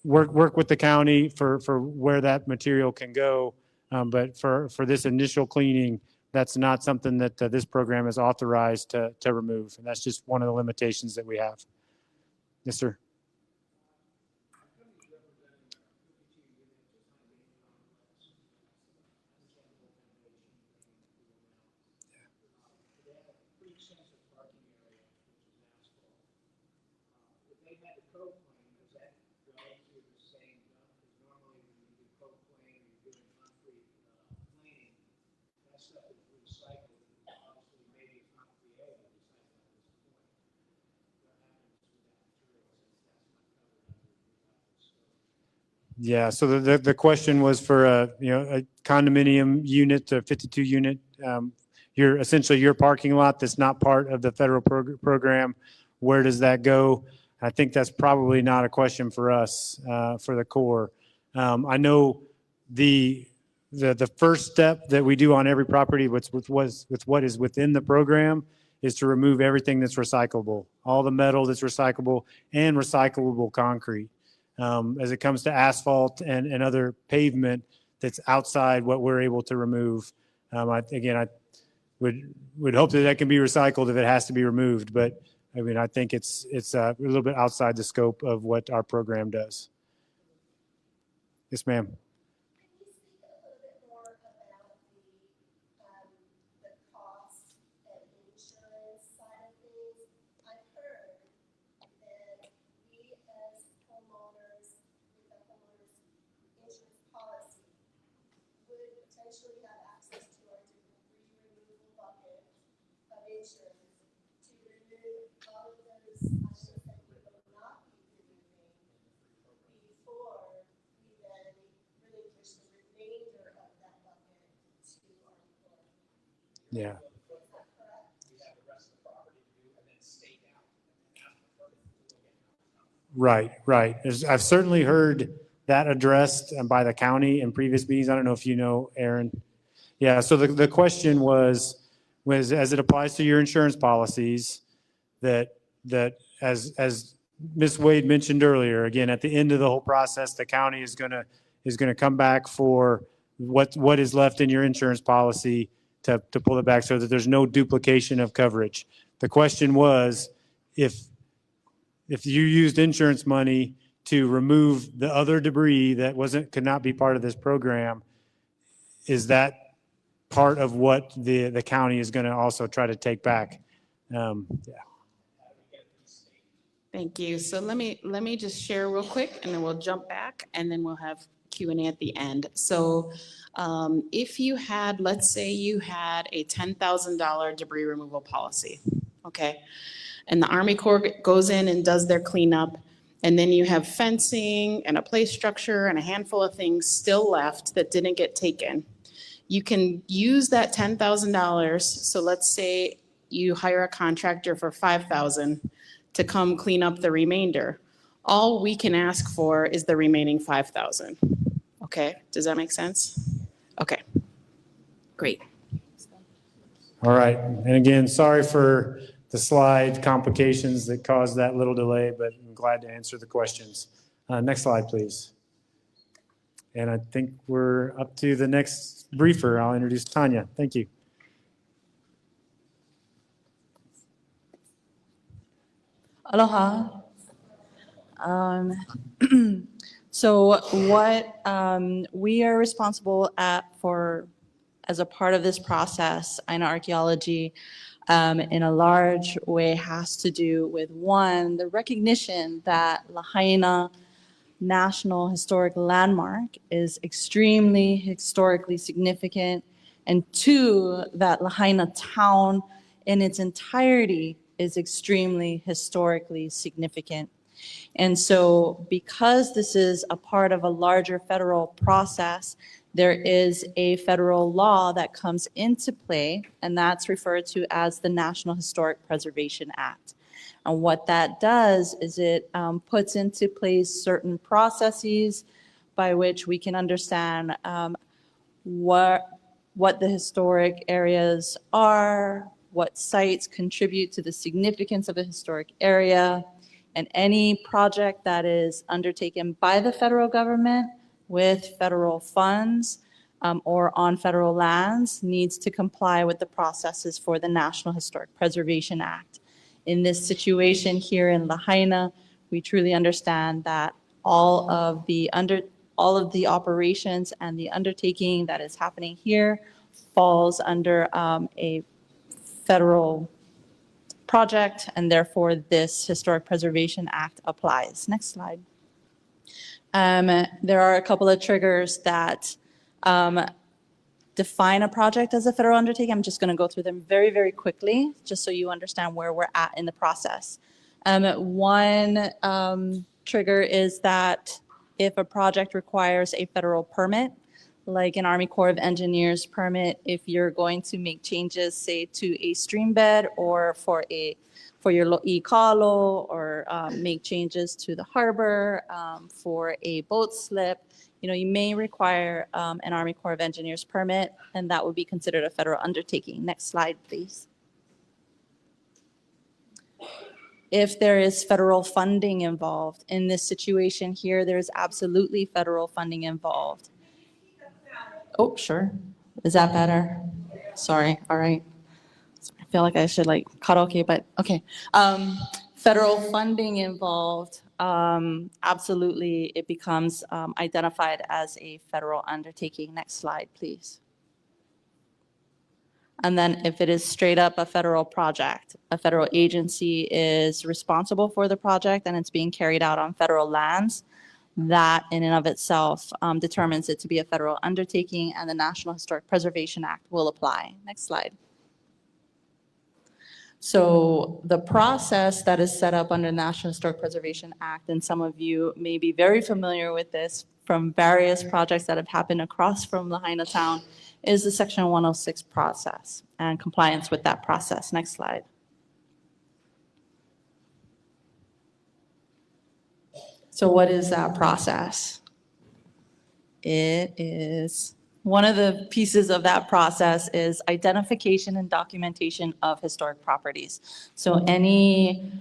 work with the county for where that material can go. But for this initial cleaning, that's not something that this program is authorized to remove. And that's just one of the limitations that we have. Yes, sir. They had to that stuff is recycled. Obviously, maybe it's not created recycled at this point. What happens with that material since that's not covered under recycled scope? Yeah, so the question was for a condominium unit, a 52 unit, essentially your parking lot that's not part of the federal program. Where does that go? I think that's probably not a question for us, for the Corps. I know the first step that we do on every property with what is within the program is to remove everything that's recyclable, all the metal that's recyclable and recyclable concrete. As it comes to asphalt and other pavement that's outside what we're able to remove. I would hope that that can be recycled if it has to be removed, but I mean, I think it's a little bit outside the scope of what our program does. Yes, ma'am. Can you speak a little bit more about the cost and insurance side of things? I've heard that we as homeowners, with the homeowners insurance policy, would potentially have access to our debris removal bucket of insurance to remove all of those items that we will not be removing before we then relinquish the remainder of that bucket to our employer. Yeah. Is that correct? We have the rest of the property to do and then stake out. Right. I've certainly heard that addressed by the county in previous meetings. I don't know if you know, Aaron. Yeah, so the question was as it applies to your insurance policies, that as Ms. Wade mentioned earlier, again, at the end of the whole process, the county is gonna come back for what is left in your insurance policy to pull it back so that there's no duplication of coverage. The question was, if you used insurance money to remove the other debris that could not be part of this program, is that part of what the county is going to also try to take back? Yeah. Thank you. So let me just share real quick, and then we'll jump back, and then we'll have Q&A at the end. So if you had, let's say you had a $10,000 debris removal policy, okay? And the Army Corps goes in and does their cleanup, and then you have fencing and a play structure and a handful of things still left that didn't get taken. You can use that $10,000. So let's say you hire a contractor for $5,000 to come clean up the remainder. All we can ask for is the remaining $5,000. Okay, does that make sense? Okay, great. All right. And again, sorry for the slide complications that caused that little delay, but I'm glad to answer the questions. Next slide, please. And I think we're up to the next briefer. I'll introduce Tanya. Thank you. Aloha. So what we are responsible for as a part of this process in archaeology in a large way has to do with, one, the recognition that Lahaina National Historic Landmark is extremely historically significant, and two, that Lahaina town in its entirety is extremely historically significant. And so because this is a part of a larger federal process, there is a federal law that comes into play, and that's referred to as the National Historic Preservation Act. And what that does is it puts into place certain processes by which we can understand what the historic areas are, what sites contribute to the significance of a historic area, and any project that is undertaken by the federal government with federal funds or on federal lands needs to comply with the processes for the National Historic Preservation Act. In this situation here in Lahaina, we truly understand that all of the operations and the undertaking that is happening here falls under a federal project, and therefore this Historic Preservation Act applies. Next slide. There are a couple of triggers that define a project as a federal undertaking. I'm just going to go through them very, very quickly, just so you understand where we're at in the process. One trigger is that if a project requires a federal permit, like an Army Corps of Engineers permit, if you're going to make changes, say, to a stream bed or for your lo'ikalo, or make changes to the harbor, for a boat slip, you may require an Army Corps of Engineers permit, and that would be considered a federal undertaking. Next slide, please. If there is federal funding involved, in this situation here, there's absolutely federal funding involved. Oh, sure. Is that better? Sorry, all right. I feel like I should karaoke, but okay. Federal funding involved, absolutely, it becomes identified as a federal undertaking. Next slide, please. And then if it is straight up a federal project, a federal agency is responsible for the project and it's being carried out on federal lands, that in and of itself determines it to be a federal undertaking, and the National Historic Preservation Act will apply. Next slide. So the process that is set up under the National Historic Preservation Act, and some of you may be very familiar with this from various projects that have happened across from Lahaina town, is the Section 106 process and compliance with that process. Next slide. So what is that process? It is, one of the pieces of that process is identification and documentation of historic properties. So any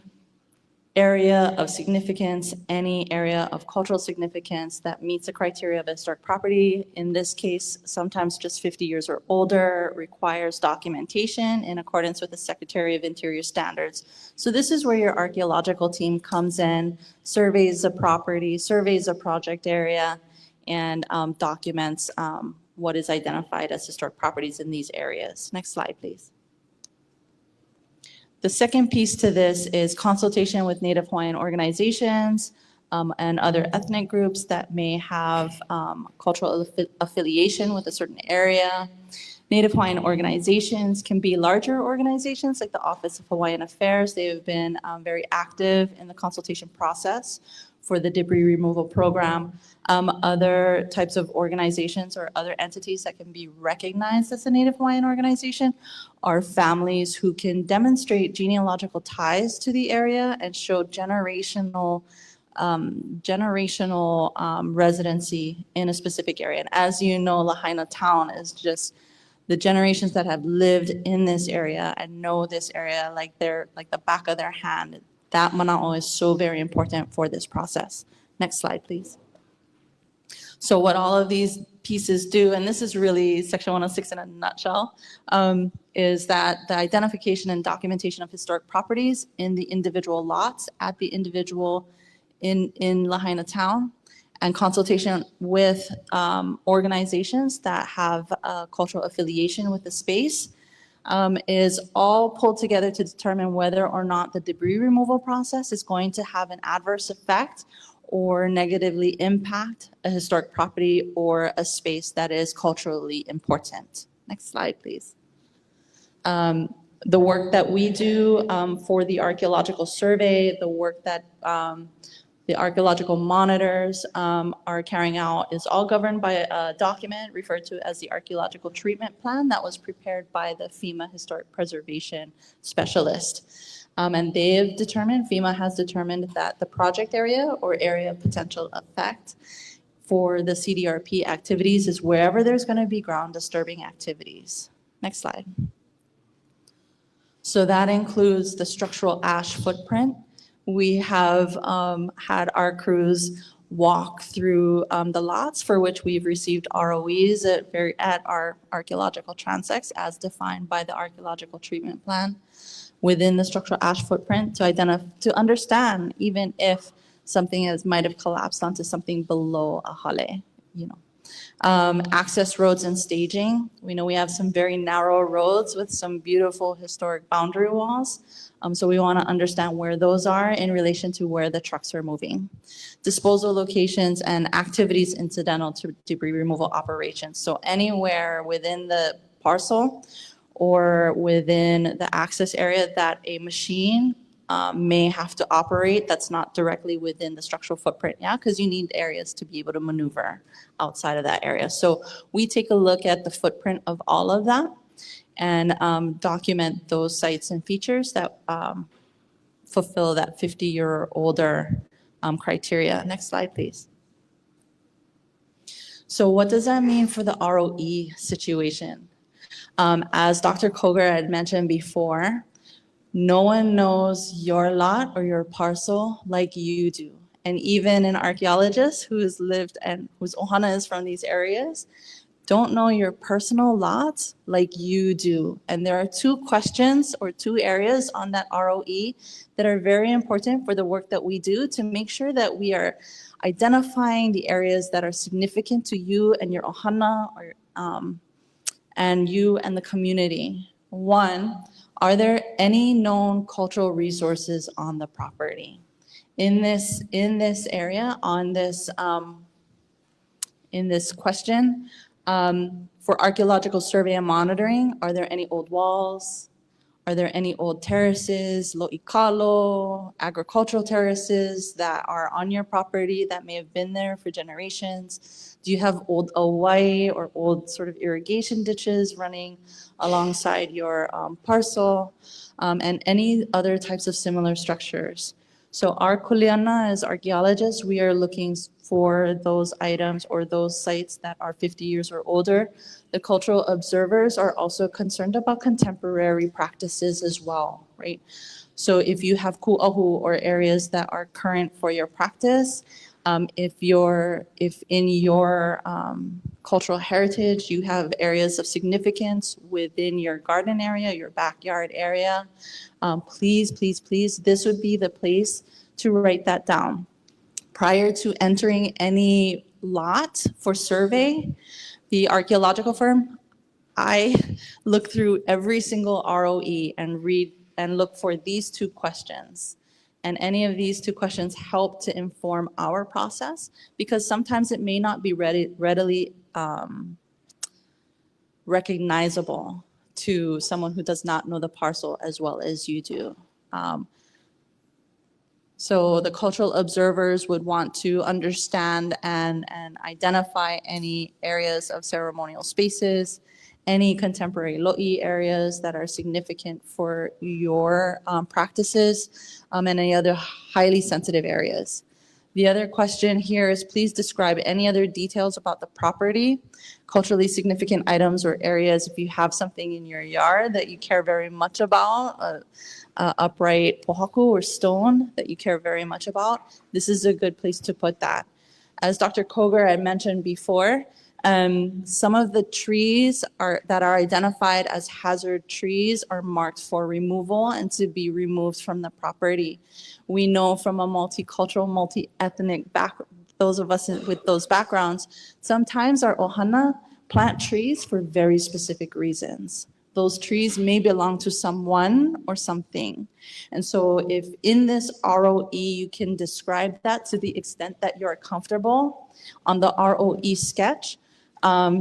area of significance, any area of cultural significance that meets the criteria of a historic property, in this case, sometimes just 50 years or older, requires documentation in accordance with the Secretary of Interior standards. So this is where your archaeological team comes in, surveys the property, surveys a project area, and documents what is identified as historic properties in these areas. Next slide, please. The second piece to this is consultation with Native Hawaiian organizations and other ethnic groups that may have cultural affiliation with a certain area. Native Hawaiian organizations can be larger organizations like the Office of Hawaiian Affairs. They have been very active in the consultation process for the debris removal program. Other types of organizations or other entities that can be recognized as a Native Hawaiian organization are families who can demonstrate genealogical ties to the area and show generational residency in a specific area. And as you know, Lahaina town is just the generations that have lived in this area and know this area like they're like the back of their hand. That mana'o is so very important for this process. Next slide, please. So what all of these pieces do, and this is really Section 106 in a nutshell, is that the identification and documentation of historic properties in the individual lots at the individual in Lahaina town, and consultation with organizations that have a cultural affiliation with the space, is all pulled together to determine whether or not the debris removal process is going to have an adverse effect or negatively impact a historic property or a space that is culturally important. Next slide, please. The work that we do for the archaeological survey, the work that the archaeological monitors are carrying out is all governed by a document referred to as the Archaeological Treatment Plan that was prepared by the FEMA Historic Preservation Specialist. And FEMA has determined that the project area or area of potential effect for the CDRP activities is wherever there's going to be ground disturbing activities. Next slide. So that includes the structural ash footprint. We have had our crews walk through the lots for which we've received ROEs at our archaeological transects as defined by the Archaeological Treatment Plan within the structural ash footprint to understand even if something might have collapsed onto something below a hale, Access roads and staging. We know we have some very narrow roads with some beautiful historic boundary walls. So we want to understand where those are in relation to where the trucks are moving. Disposal locations and activities incidental to debris removal operations. So anywhere within the parcel or within the access area that a machine may have to operate that's not directly within the structural footprint, yeah, because you need areas to be able to maneuver outside of that area. So we take a look at the footprint of all of that and document those sites and features that fulfill that 50-year or older criteria. Next slide, please. So what does that mean for the ROE situation? As Dr. Koger had mentioned before, no one knows your lot or your parcel like you do. And even an archaeologist who has lived and whose ohana is from these areas don't know your personal lot like you do. And there are two questions or two areas on that ROE that are very important for the work that we do to make sure that we are identifying the areas that are significant to you and your ohana or and you and the community. One, are there any known cultural resources on the property? In this area, on this, in this question, for archaeological survey and monitoring, are there any old walls? Are there any old terraces, lo'ikalo, agricultural terraces that are on your property that may have been there for generations? Do you have old awai or old sort of irrigation ditches running alongside your parcel? And any other types of similar structures. So our kuleana as archaeologists, we are looking for those items or those sites that are 50 years or older. The cultural observers are also concerned about contemporary practices as well, right? So if you have ku'ahu or areas that are current for your practice, if in your cultural heritage you have areas of significance within your garden area, your backyard area, please, please, please, this would be the place to write that down. Prior to entering any lot for survey, the archaeological firm, I look through every single ROE and read and look for these two questions. And any of these two questions help to inform our process because sometimes it may not be readily recognizable to someone who does not know the parcel as well as you do. So the cultural observers would want to understand and identify any areas of ceremonial spaces, any contemporary lo'i areas that are significant for your practices, and any other highly sensitive areas. The other question here is please describe any other details about the property, culturally significant items or areas. If you have something in your yard that you care very much about, upright pohaku or stone that you care very much about, this is a good place to put that. As Dr. Koger had mentioned before, some of the trees that are identified as hazard trees are marked for removal and to be removed from the property. We know from a multicultural, multi-ethnic those of us with those backgrounds, sometimes our ohana plant trees for very specific reasons. Those trees may belong to someone or something. And so if in this ROE you can describe that to the extent that you're comfortable on the ROE sketch,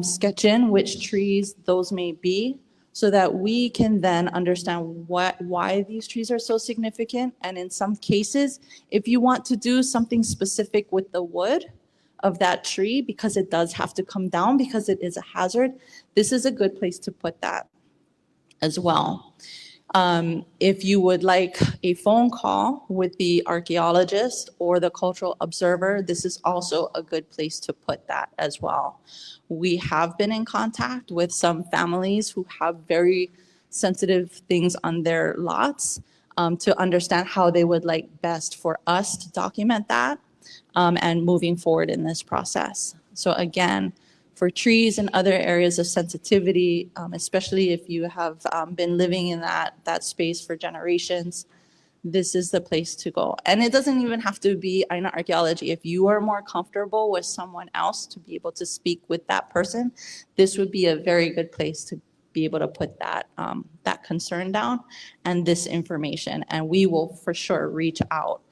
sketch in which trees those may be so that we can then understand why these trees are so significant. And in some cases, if you want to do something specific with the wood of that tree, because it does have to come down because it is a hazard, this is a good place to put that as well. If you would like a phone call with the archaeologist or the cultural observer, this is also a good place to put that as well. We have been in contact with some families who have very sensitive things on their lots to understand how they would like best for us to document that and moving forward in this process. So again, for trees and other areas of sensitivity, especially if you have been living in that space for generations, this is the place to go. And it doesn't even have to be Aina Archaeology. If you are more comfortable with someone else to be able to speak with that person, this would be a very good place to be able to put that, that concern down and this information. And we will for sure reach out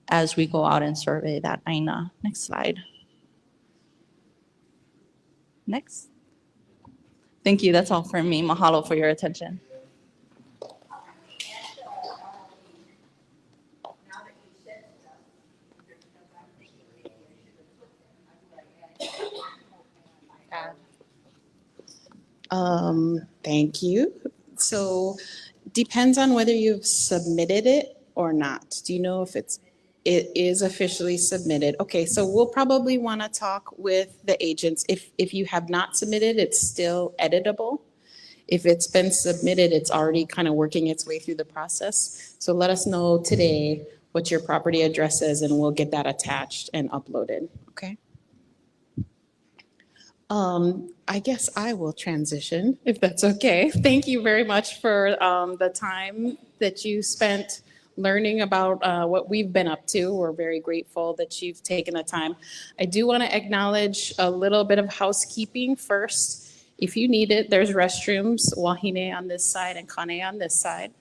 as we go out and survey that Aina. Next slide. Next. Thank you. That's all from me. Mahalo for your attention. Thank you. So depends on whether you've submitted it or not. Do you know if it is officially submitted? Okay, so we'll probably want to talk with the agents. If you have not submitted, it's still editable. If it's been submitted, it's already kind of working its way through the process. So let us know today what your property address is, and we'll get that attached and uploaded, okay? I guess I will transition, if that's okay. Thank you very much for the time that you spent learning about what we've been up to. We're very grateful that you've taken the time. I do want to acknowledge a little bit of housekeeping first. If you need it, there's restrooms, Wahine on this side and Kane on this side.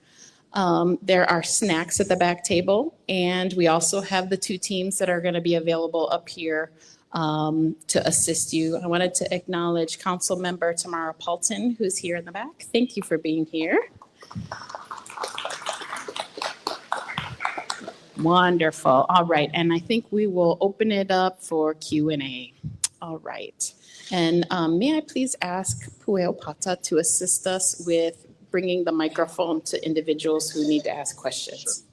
There are snacks at the back table, and we also have the two teams that are going to be available up here to assist you. I wanted to acknowledge Council Member Tamara Paulton, who's here in the back. Thank you for being here. Wonderful. All right, and I think we will open it up for Q&A. All right. And may I please ask Pueo Pata to assist us with bringing the microphone to individuals who need to ask questions?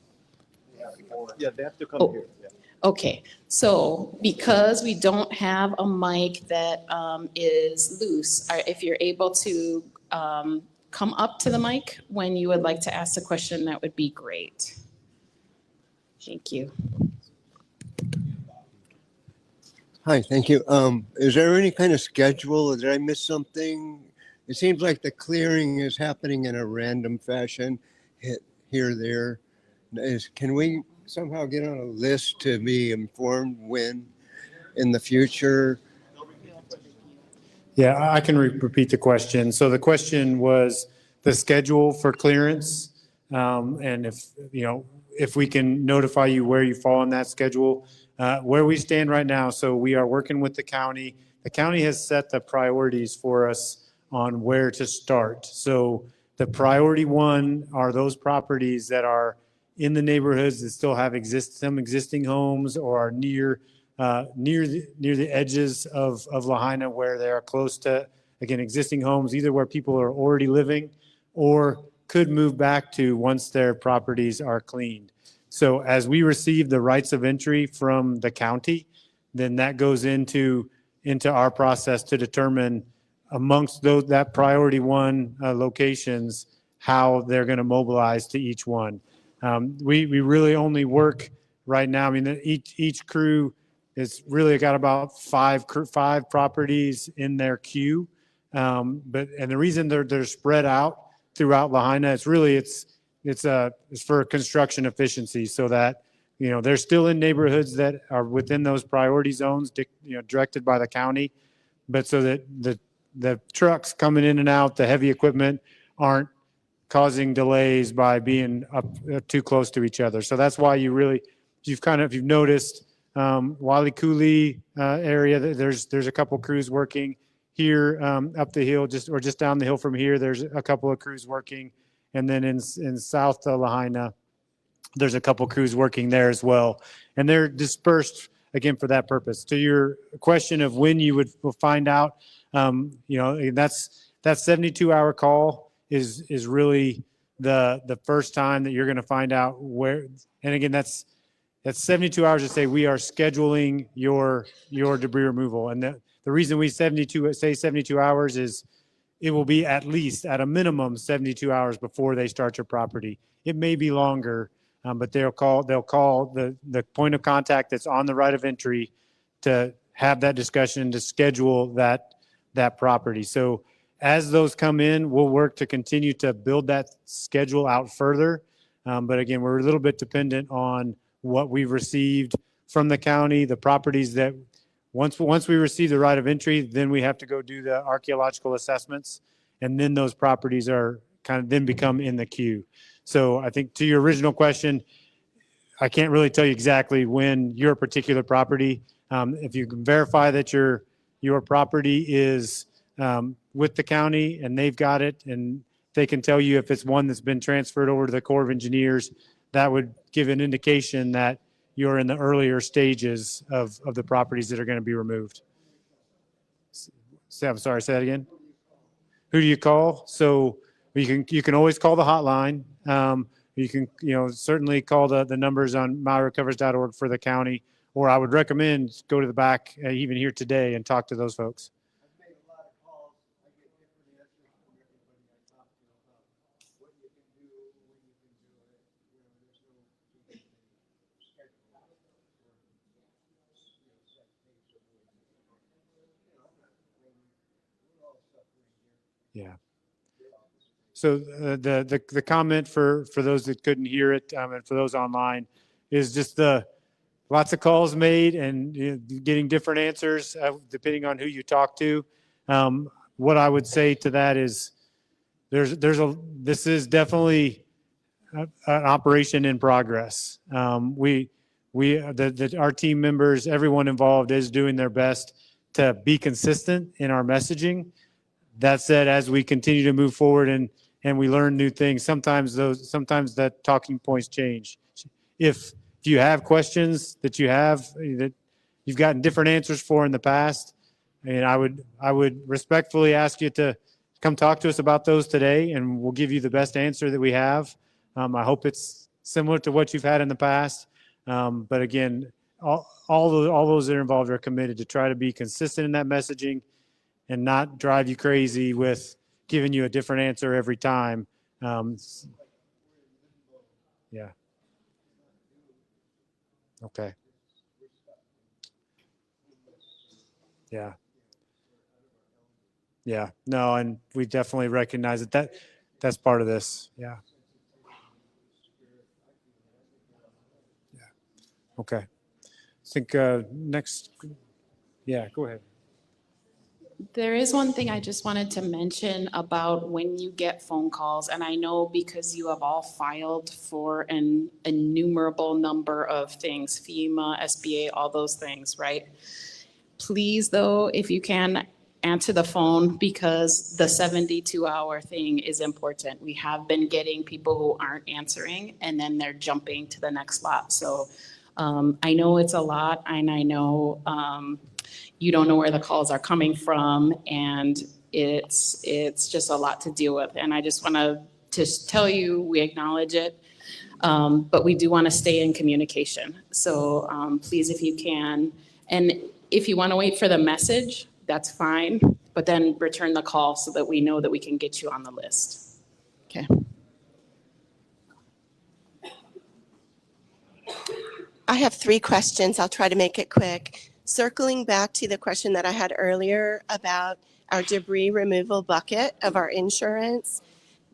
Yeah, they have to come Oh. here. Yeah. Okay, so because we don't have a mic that is loose, if you're able to come up to the mic when you would like to ask a question, that would be great. Thank you. Hi, thank you. Is there any kind of schedule? Did I miss something? It seems like the clearing is happening in a random fashion, hit here, there. Can we somehow get on a list to be informed when in the future? Yeah, I can repeat the question. So the question was the schedule for clearance, and if we can notify you where you fall on that schedule, where we stand right now. So we are working with the county. The county has set the priorities for us on where to start. So the priority one are those properties that are in the neighborhoods that still have some existing homes or are near the edges of Lahaina, where they are close to, again, existing homes, either where people are already living or could move back to once their properties are cleaned. So as we receive the rights of entry from the county, then that goes into our process to determine amongst that priority one locations how they're going to mobilize to each one. We really only work right now. I mean, each crew is really got about five properties in their queue. And the reason they're spread out throughout Lahaina, it's for construction efficiency, so that they're still in neighborhoods that are within those priority zones, directed by the county, but so that the trucks coming in and out, the heavy equipment, aren't causing delays by being up too close to each other. So that's why you've noticed Wali Kuli area. There's a couple crews working here up the hill, just down the hill from here. There's a couple of crews working, and then in South Lahaina, there's a couple crews working there as well, and they're dispersed again for that purpose. To your question of when you will find out, that 72-hour call is really the first time that you're going to find out where. And again, that's 72 hours to say we are scheduling your debris removal. And the reason we say 72 hours is it will be at a minimum 72 hours before they start your property. It may be longer, but they'll call the point of contact that's on the right of entry to have that discussion, to schedule that property. So as those come in, we'll work to continue to build that schedule out further. But again, we're a little bit dependent on what we've received from the county, the properties that once we receive the right of entry, then we have to go do the archaeological assessments. And then those properties are kind of then become in the queue. So I think to your original question, I can't really tell you exactly when your particular property, if you can verify that your property is with the county and they've got it, and they can tell you if it's one that's been transferred over to the Corps of Engineers, that would give an indication that you're in the earlier stages of the properties that are going to be removed. I'm sorry, say that again. Who do you call? So you can always call the hotline. You can, certainly call the numbers on MauiRecovers.org for the county, or I would recommend go to the back even here today and talk to those folks. I've made a lot of calls. I get different answers from everybody I talk to about what you can do, when you can do it. There's no schedule for, set pace of ways. We're all suffering here. Yeah. So the comment for those that couldn't hear it, and for those online, is just lots of calls made and getting different answers depending on who you talk to. What I would say to that is this is definitely an operation in progress. Our team members, everyone involved is doing their best to be consistent in our messaging. That said, as we continue to move forward and we learn new things, sometimes that talking points change. If you have questions that you've gotten different answers for in the past, and I would respectfully ask you to come talk to us about those today, and we'll give you the best answer that we have. I hope it's similar to what you've had in the past. But again, all those that are involved are committed to try to be consistent in that messaging and not drive you crazy with giving you a different answer every time. Yeah. Okay. Yeah. Yeah. No, and we definitely recognize that's part of this. Yeah. Yeah. Okay. I think next. Yeah, go ahead. There is one thing I just wanted to mention about when you get phone calls, and I know because you have all filed for an innumerable number of things, FEMA, SBA, all those things, right? Please, though, if you can, answer the phone, because the 72-hour thing is important. We have been getting people who aren't answering, and then they're jumping to the next lot. So I know it's a lot, and I know you don't know where the calls are coming from, and it's just a lot to deal with. And I just want to tell you, we acknowledge it, but we do want to stay in communication. So please, if you can, and if you want to wait for the message, that's fine, but then return the call so that we know that we can get you on the list. Okay. I have 3 questions. I'll try to make it quick. Circling back to the question that I had earlier about our debris removal bucket of our insurance,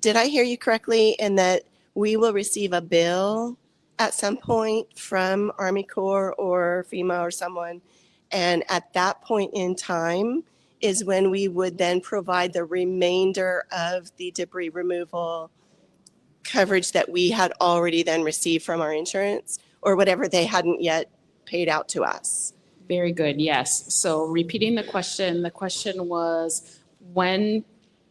did I hear you correctly in that we will receive a bill at some point from Army Corps or FEMA or someone, and at that point in time is when we would then provide the remainder of the debris removal coverage that we had already then received from our insurance, or whatever they hadn't yet paid out to us? Very good, yes. So repeating the question was, when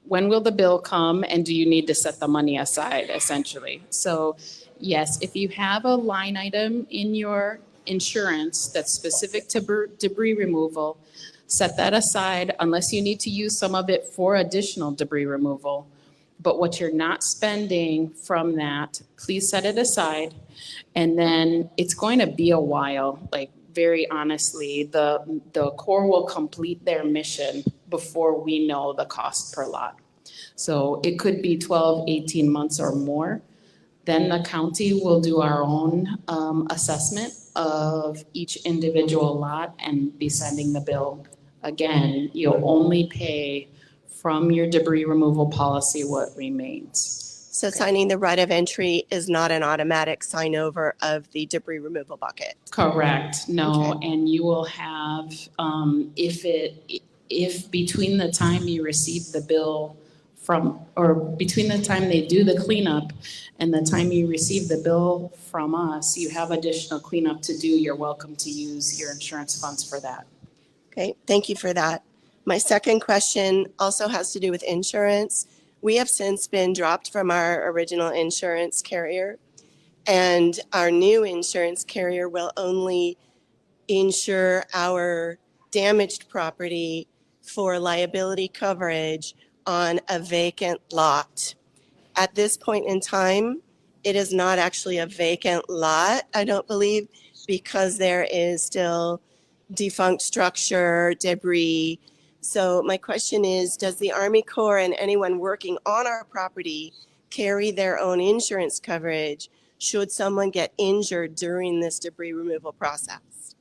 will the bill come, and do you need to set the money aside, essentially? So yes, if you have a line item in your insurance that's specific to debris removal, set that aside unless you need to use some of it for additional debris removal. But what you're not spending from that, please set it aside. And then it's going to be a while, like very honestly, the Corps will complete their mission before we know the cost per lot. So it could be 12, 18 months or more. Then the county will do our own assessment of each individual lot and be sending the bill. Again, you'll only pay from your debris removal policy what remains. So signing the right of entry is not an automatic sign over of the debris removal bucket. Correct, no, and you will have, if between the time you receive the bill or between the time they do the cleanup and the time you receive the bill from us, you have additional cleanup to do, you're welcome to use your insurance funds for that. Okay, thank you for that. My second question also has to do with insurance. We have since been dropped from our original insurance carrier, and our new insurance carrier will only insure our damaged property for liability coverage on a vacant lot. At this point in time, it is not actually a vacant lot, I don't believe, because there is still defunct structure, debris. So my question is, does the Army Corps and anyone working on our property carry their own insurance coverage should someone get injured during this debris removal process?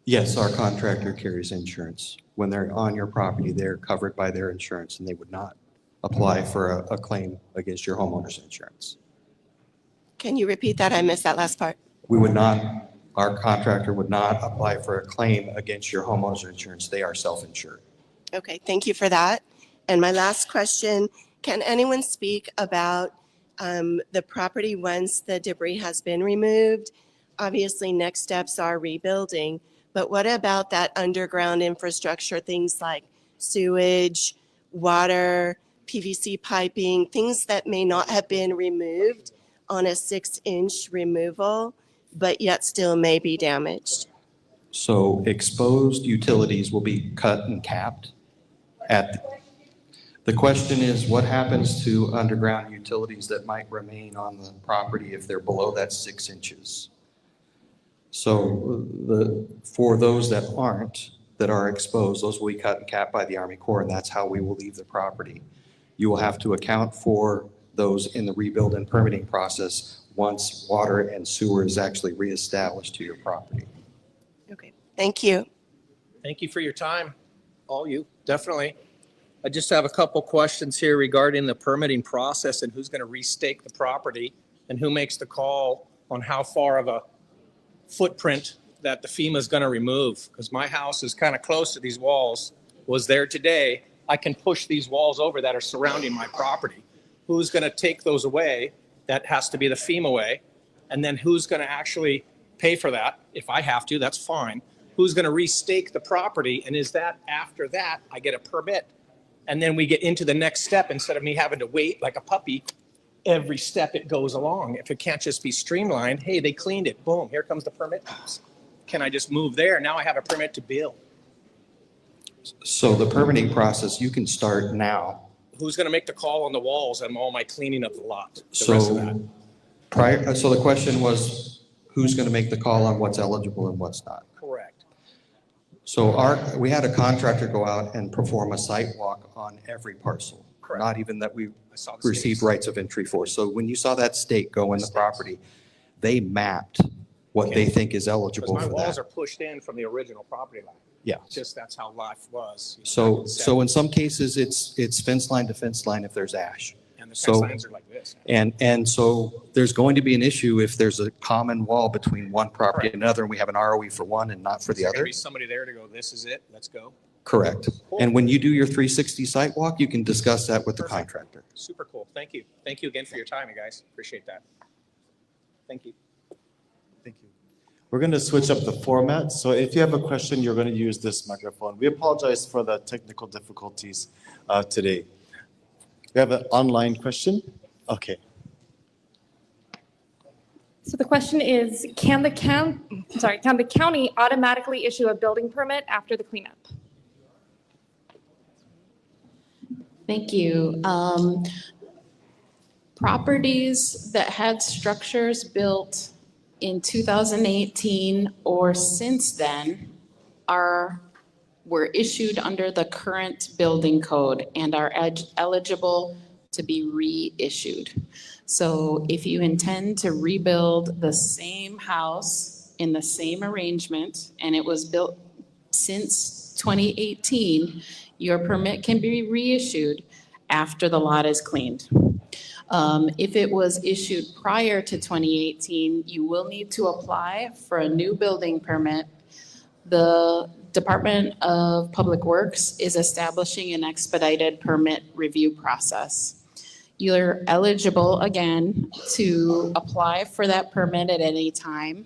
Yes, our contractor carries insurance. When they're on your property, they're covered by their insurance, and they would not apply for a claim against your homeowner's insurance. Can you repeat that? I missed that last part. We would not, our contractor would not apply for a claim against your homeowner's insurance. They are self-insured. Okay, thank you for that. And my last question, can anyone speak about the property once the debris has been removed? Obviously, next steps are rebuilding, but what about that underground infrastructure, things like sewage, water, PVC piping, things that may not have been removed on a 6-inch removal, but yet still may be damaged? So exposed utilities will be cut and capped the question is, what happens to underground utilities that might remain on the property if they're below that 6 inches? So for those that aren't, that are exposed, those will be cut and capped by the Army Corps, and that's how we will leave the property. You will have to account for those in the rebuild and permitting process once water and sewer is actually reestablished to your property. Okay, thank you. Thank you for your time, all you, definitely. I just have a couple questions here regarding the permitting process and who's going to restake the property and who makes the call on how far of a footprint that the FEMA is going to remove. Because my house is kind of close to these walls, was there today. I can push these walls over that are surrounding my property. Who's going to take those away? That has to be the FEMA way. And then who's going to actually pay for that? If I have to, that's fine. Who's going to restake the property? And is that after that, I get a permit? And then we get into the next step instead of me having to wait like a puppy every step it goes along. If it can't just be streamlined, hey, they cleaned it, boom, here comes the permit. Can I just move there? Now I have a permit to build. So the permitting process, you can start now. Who's going to make the call on the walls and all my cleaning of the lot? The rest of that. So the question was, who's going to make the call on what's eligible and what's not? Correct. So we had a contractor go out and perform a site walk on every parcel. Correct. Not even that we I saw the received stakes. rights of entry for. So when you saw that stake go in the property, they mapped what Okay. they think is Because eligible my for walls that. are pushed in from the original property line. Yeah. Just that's how life was. So in some cases, it's fence line to fence line if there's ash. And the so- fence lines are like this. And so there's going to be an issue if there's a common wall between one property Correct. and another, and we have an ROE for one and not for the There's going to other. be somebody there to go, this is it, let's go. Correct. And when you do your 360 site walk, you can discuss that with the Perfect. contractor. Super cool. Thank you. Thank you again for your time, you guys. Appreciate that. Thank you. Thank you. We're going to switch up the format. So if you have a question, you're going to use this microphone. We apologize for the technical difficulties today. We have an online question. Okay. So the question is, can the county automatically issue a building permit after the cleanup? Thank you. Properties that had structures built in 2018 or since then were issued under the current building code and are eligible to be reissued. So if you intend to rebuild the same house in the same arrangement and it was built since 2018, your permit can be reissued after the lot is cleaned. If it was issued prior to 2018, you will need to apply for a new building permit. The Department of Public Works is establishing an expedited permit review process. You're eligible, again, to apply for that permit at any time.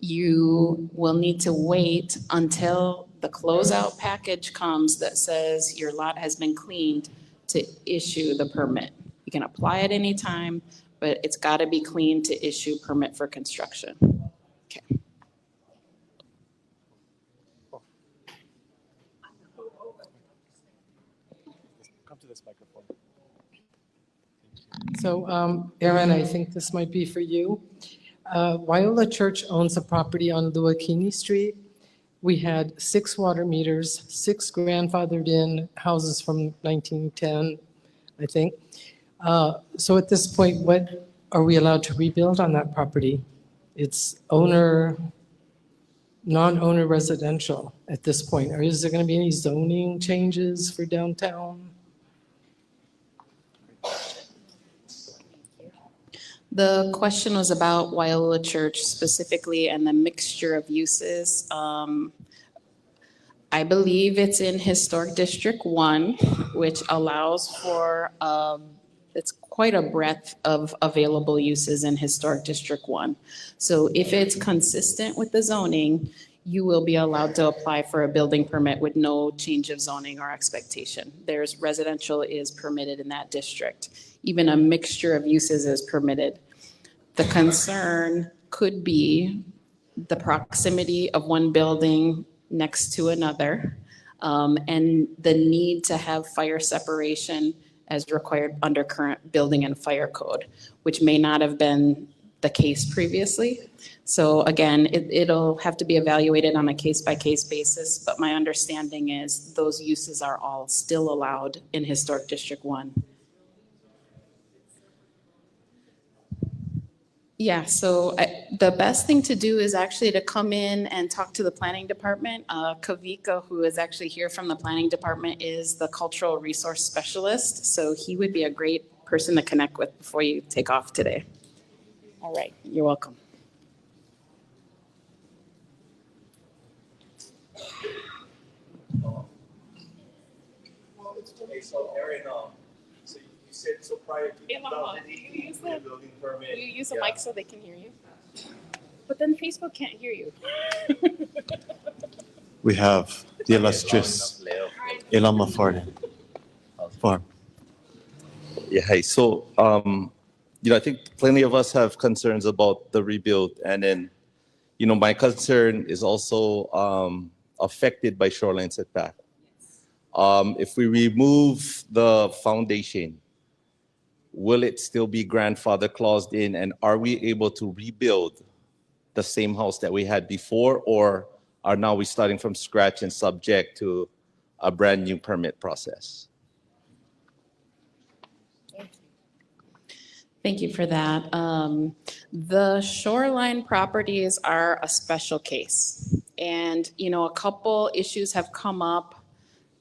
You will need to wait until the closeout package comes that says your lot has been cleaned to issue the permit. You can apply at any time, but it's got to be cleaned to issue permit for construction. Okay. Come to this microphone. So, Aaron, I think this might be for you. Wyola Church owns a property on Luakini Street. We had 6 water meters, 6 grandfathered in houses from 1910, I think. So at this point, what are we allowed to rebuild on that property? It's non-owner residential at this point. Or is there going to be any zoning changes for downtown? The question was about Wyola Church specifically and the mixture of uses. I believe it's in Historic District 1, which allows for, it's quite a breadth of available uses in Historic District 1. So if it's consistent with the zoning, you will be allowed to apply for a building permit with no change of zoning or expectation. There's residential is permitted in that district. Even a mixture of uses is permitted. The concern could be the proximity of one building next to another, and the need to have fire separation as required under current building and fire code, which may not have been the case previously. So again, it'll have to be evaluated on a case-by-case basis, but my understanding is those uses are all still allowed in Historic District 1. Yeah, so the best thing to do is actually to come in and talk to the planning department. Kavika, who is actually here from the planning department, is the cultural resource specialist. So he would be a great person to connect with before you take off today. All right, you're welcome. Okay, so Aaron, so you said so prior to the building permit. Will you use the mic so they can hear you? But then Facebook can't hear you. We have the illustrious Ilama Farm. Yeah, hey, so, I think plenty of us have concerns about the rebuild. And then, my concern is also affected by shoreline setback. If we remove the foundation, will it still be grandfather claused in? And are we able to rebuild the same house that we had before? Or are now we starting from scratch and subject to a brand new permit process? Thank you for that. The shoreline properties are a special case. And, a couple issues have come up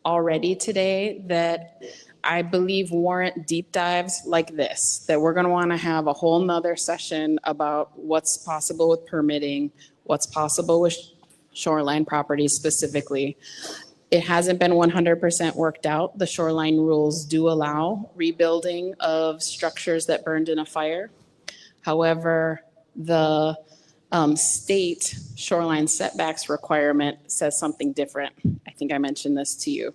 already today that I believe warrant deep dives like this, that we're going to want to have a whole nother session about what's possible with permitting, what's possible with shoreline properties specifically. It hasn't been 100% worked out. The shoreline rules do allow rebuilding of structures that burned in a fire. However, the state shoreline setbacks requirement says something different. I think I mentioned this to you.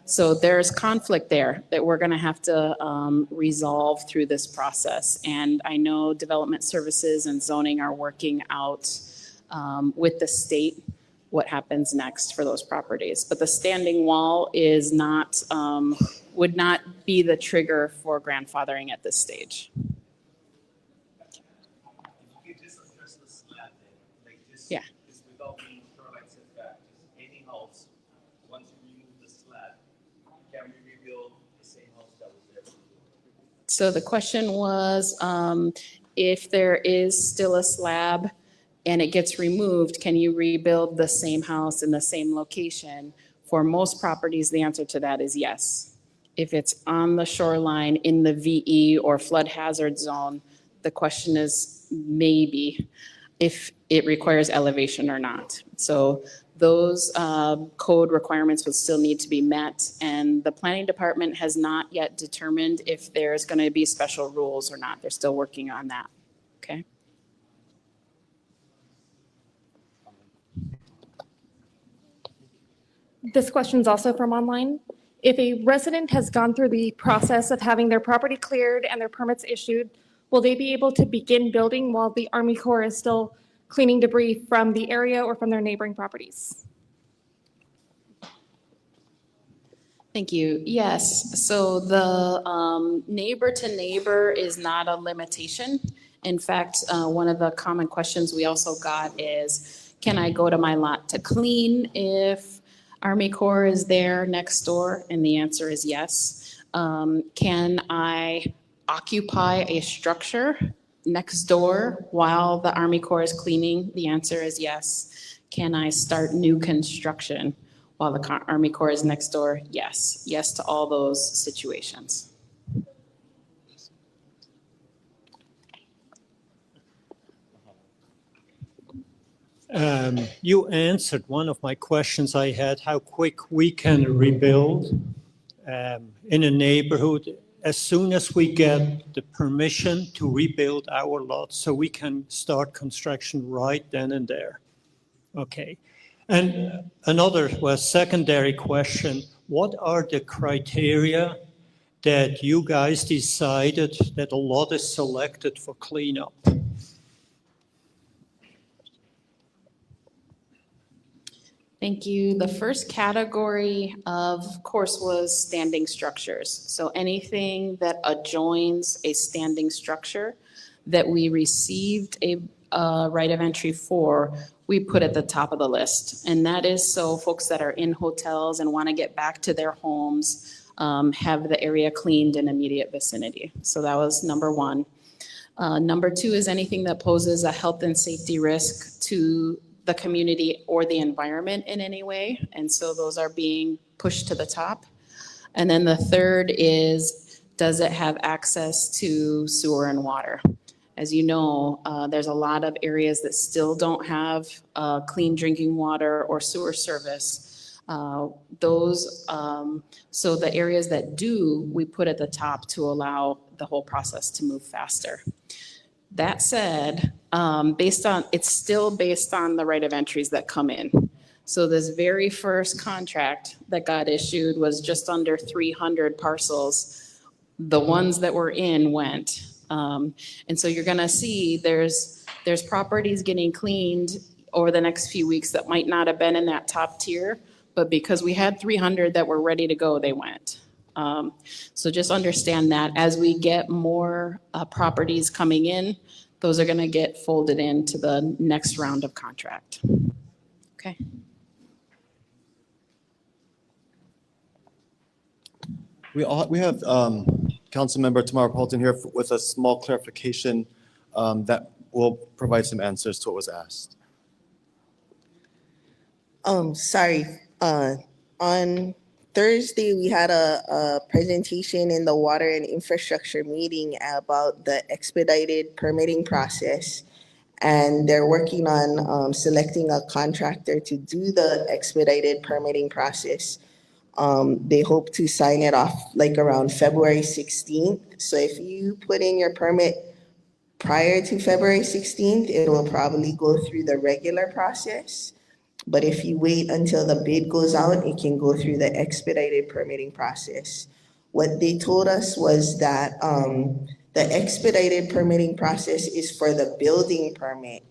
So there's conflict there that we're going to have to resolve through this process. And I know development services and zoning are working out with the state what happens next for those properties. But the standing wall is not, would not be the trigger for grandfathering at this stage. Yeah. Without being shoreline setback, just any house, once you remove the slab, can we rebuild the same house that was there before? So the question was, if there is still a slab and it gets removed, can you rebuild the same house in the same location? For most properties, the answer to that is yes. If it's on the shoreline in the VE or flood hazard zone, the question is maybe if it requires elevation or not. So those code requirements would still need to be met, and the planning department has not yet determined if there's going to be special rules or not. They're still working on that, okay? This question's also from online. If a resident has gone through the process of having their property cleared and their permits issued, will they be able to begin building while the Army Corps is still cleaning debris from the area or from their neighboring properties? Thank you. Yes, so the neighbor to neighbor is not a limitation. In fact, one of the common questions we also got is, can I go to my lot to clean if Army Corps is there next door? And the answer is yes. Can I occupy a structure next door while the Army Corps is cleaning? The answer is yes. Can I start new construction while the Army Corps is next door? Yes. Yes to all those situations. You answered one of my questions I had, how quick we can rebuild in a neighborhood as soon as we get the permission to rebuild our lot, so we can start construction right then and there. Okay. And another secondary question, what are the criteria that you guys decided that a lot is selected for cleanup? Thank you. The first category, of course, was standing structures. So anything that adjoins a standing structure that we received a right of entry for, we put at the top of the list. And that is so folks that are in hotels and want to get back to their homes have the area cleaned in immediate vicinity. So that was number one. Number two is anything that poses a health and safety risk to the community or the environment in any way. And so those are being pushed to the top. And then the third is, does it have access to sewer and water? As you know, there's a lot of areas that still don't have clean drinking water or sewer service. So the areas that do, we put at the top to allow the whole process to move faster. That said, it's still based on the right of entries that come in. So this very first contract that got issued was just under 300 parcels. The ones that were in went. And so you're gonna see there's properties getting cleaned over the next few weeks that might not have been in that top tier, but because we had 300 that were ready to go, they went. So just understand that as we get more properties coming in, those are gonna get folded into the next round of contract. Okay. We have Councilmember Tamara Paulton here with a small clarification that will provide some answers to what was asked. Sorry. On Thursday, we had a presentation in the Water and Infrastructure meeting about the expedited permitting process. And they're working on selecting a contractor to do the expedited permitting process. They hope to sign it off like around February 16th. So if you put in your permit prior to February 16th, it will probably go through the regular process. But if you wait until the bid goes out, it can go through the expedited permitting process. What they told us was that the expedited permitting process is for the building permit,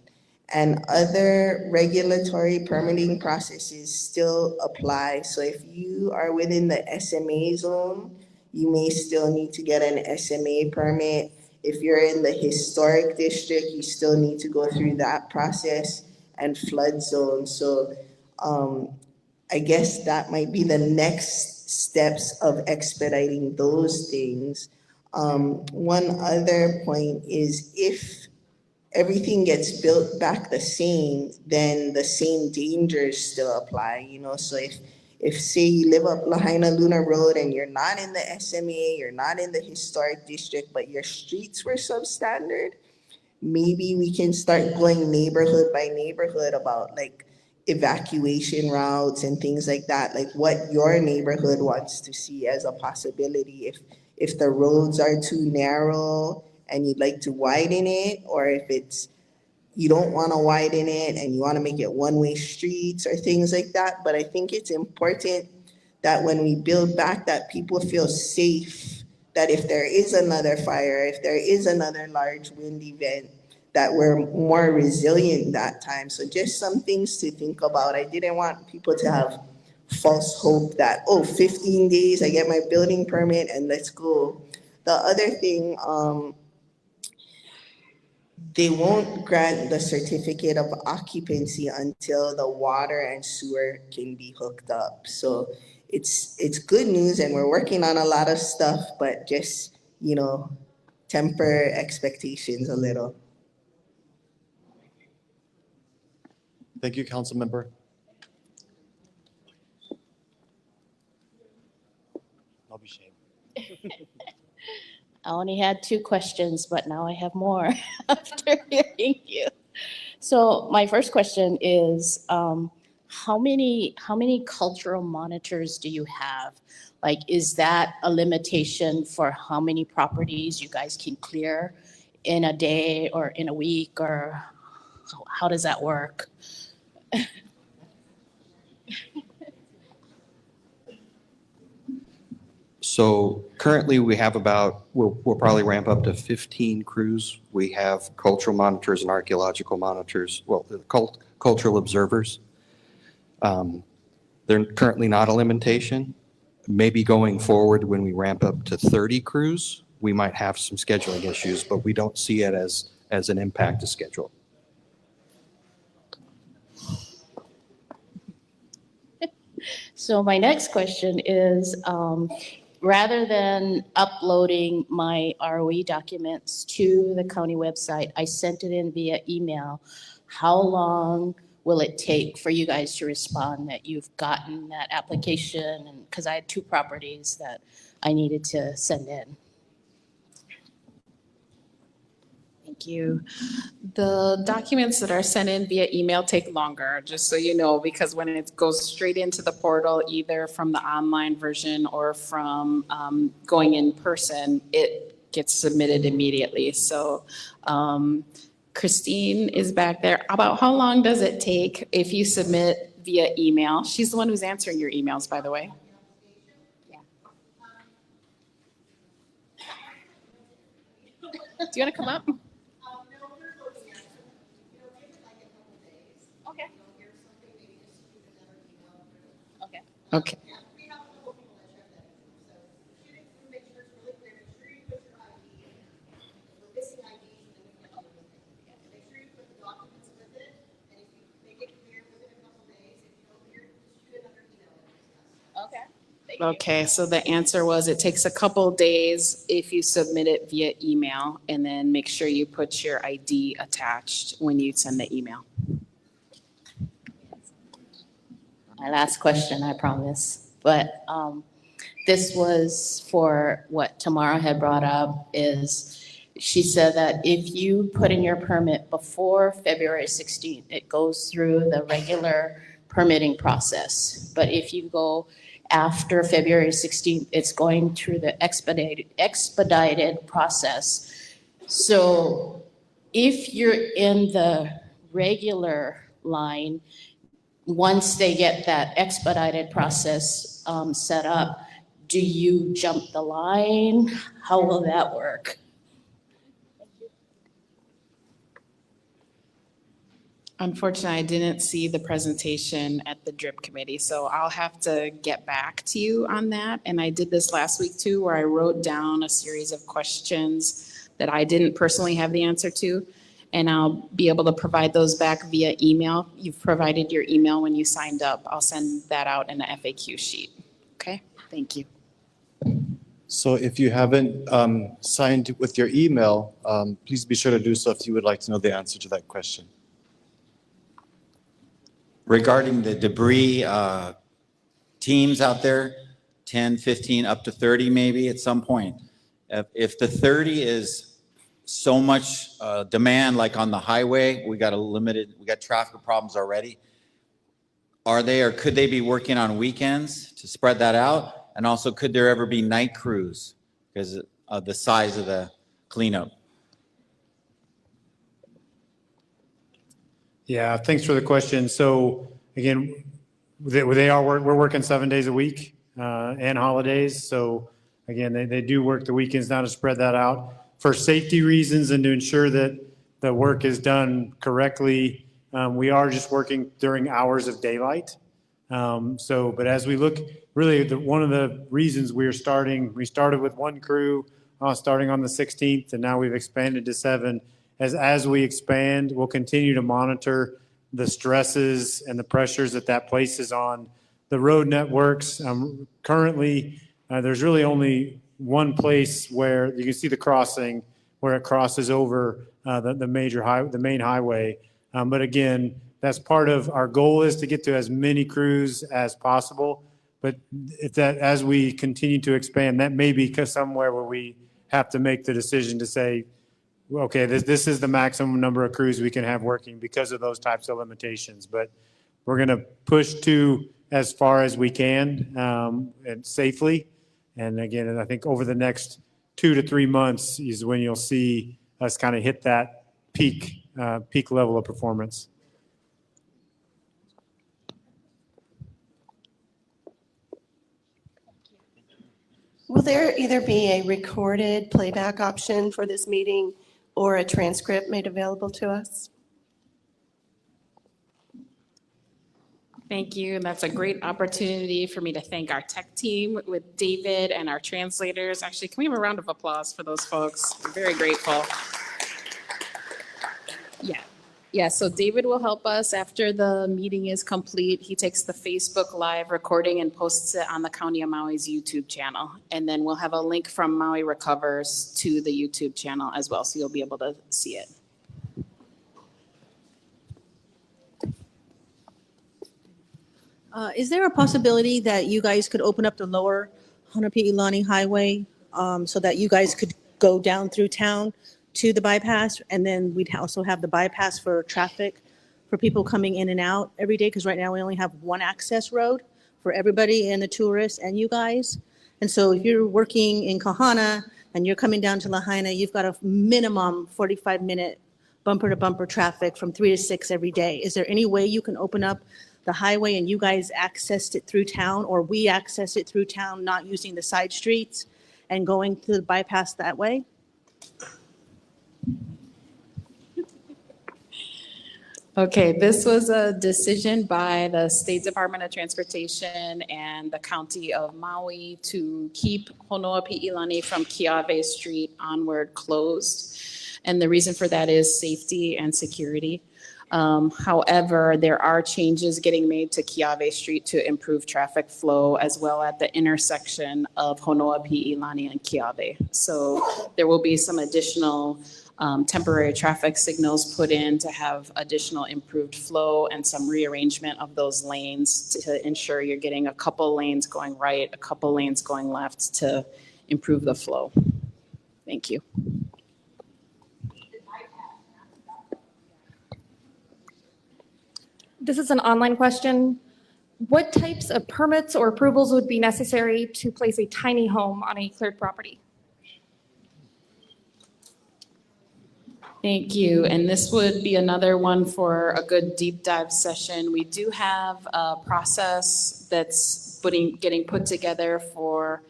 and other regulatory permitting processes still apply. So if you are within the SMA zone, you may still need to get an SMA permit. If you're in the historic district, you still need to go through that process, and flood zone. So I guess that might be the next steps of expediting those things. One other point is if everything gets built back the same, then the same dangers still apply, you know? So if say you live up Lahainaluna Road and you're not in the SMA, you're not in the historic district, but your streets were substandard, maybe we can start going neighborhood by neighborhood about like evacuation routes and things like that, like what your neighborhood wants to see as a possibility. If the roads are too narrow and you'd like to widen it, or if it's you don't want to widen it and you want to make it one-way streets or things like that. But I think it's important that when we build back, that people feel safe, that if there is another fire, if there is another large wind event, that we're more resilient that time. So just some things to think about. I didn't want people to have false hope that, oh, 15 days, I get my building permit and let's go. The other thing, they won't grant the certificate of occupancy until the water and sewer can be hooked up. So it's good news and we're working on a lot of stuff, but just, temper expectations a little. Thank you, council member. I'll be shamed. I only had 2 questions, but now I have more after hearing you. So my first question is, how many cultural monitors do you have? Like, is that a limitation for how many properties you guys can clear in a day or in a week, or how does that work? So currently we have we'll probably ramp up to 15 crews. We have cultural monitors and archaeological monitors, cultural observers. They're currently not a limitation. Maybe going forward when we ramp up to 30 crews, we might have some scheduling issues, but we don't see it as an impact to schedule. So my next question is, rather than uploading my ROE documents to the county website, I sent it in via email. How long will it take for you guys to respond that you've gotten that application? And because I had 2 properties that I needed to send in. Thank you. The documents that are sent in via email take longer, just so you know, because when it goes straight into the portal, either from the online version or from going in person, it gets submitted immediately. So Christine is back there. About how long does it take if you submit via email? She's the one who's answering your emails, by the way. Yeah. Do you want to come up? Okay. Okay, so the answer was it takes a couple days if you submit it via email, and then make sure you put your ID attached when you send the email. My last question, I promise. But this was for what Tamara had brought up, is she said that if you put in your permit before February 16th, it goes through the regular permitting process. But if you go after February 16th, it's going through the expedited process. So if you're in the regular line, once they get that expedited process set up, do you jump the line? How will that work? Unfortunately, I didn't see the presentation at the DRIP committee, so I'll have to get back to you on that. And I did this last week too, where I wrote down a series of questions that I didn't personally have the answer to, and I'll be able to provide those back via email. You've provided your email when you signed up. I'll send that out in the FAQ sheet. Okay, thank you. So if you haven't signed with your email, please be sure to do so if you would like to know the answer to that question. Regarding the debris teams out there, 10, 15, up to 30 maybe at some point. If the 30 is so much demand, like on the highway, we got traffic problems already. Are they, or could they be working on weekends to spread that out? And also, could there ever be night crews because of the size of the cleanup? Yeah, thanks for the question. So again, we're working 7 days a week and holidays. So again, they do work the weekends now to spread that out for safety reasons and to ensure that the work is done correctly. We are just working during hours of daylight. But as we look, really, one of the reasons we started with one crew starting on the 16th, and now we've expanded to 7. As we expand, we'll continue to monitor the stresses and the pressures that places on the road networks. Currently, there's really only one place where you can see the crossing where it crosses over the main highway. But again, that's part of our goal is to get to as many crews as possible. But as we continue to expand, that may be somewhere where we have to make the decision to say, okay, this is the maximum number of crews we can have working because of those types of limitations. But we're going to push to as far as we can and safely. And again, I think over the next 2 to 3 months is when you'll see us kind of hit that peak level of performance. Will there either be a recorded playback option for this meeting or a transcript made available to us? Thank you. And that's a great opportunity for me to thank our tech team with David and our translators. Actually, can we have a round of applause for those folks? I'm very grateful. Yeah, so David will help us after the meeting is complete. He takes the Facebook Live recording and posts it on the County of Maui's YouTube channel. And then we'll have a link from Maui Recovers to the YouTube channel as well, so you'll be able to see it. Is there a possibility that you guys could open up the lower Hanapi'ilani Highway so that you guys could go down through town to the bypass, and then we'd also have the bypass for traffic for people coming in and out every day? Because right now we only have one access road for everybody and the tourists and you guys. And so if you're working in Kahana and you're coming down to Lahaina, you've got a minimum 45-minute bumper-to-bumper traffic from 3 to 6 every day. Is there any way you can open up the highway and you guys accessed it through town, or we access it through town, not using the side streets and going to the bypass that way? Okay, this was a decision by the State Department of Transportation and the County of Maui to keep Honoapi'ilani from Keawe Street onward closed. And the reason for that is safety and security. However, there are changes getting made to Keawe Street to improve traffic flow as well at the intersection of Honoapi'ilani and Keawe. So there will be some additional temporary traffic signals put in to have additional improved flow and some rearrangement of those lanes to ensure you're getting a couple lanes going right, a couple lanes going left to improve the flow. Thank you. This is an online question. What types of permits or approvals would be necessary to place a tiny home on a cleared property? Thank you. And this would be another one for a good deep dive session. We do have a process that's getting put together for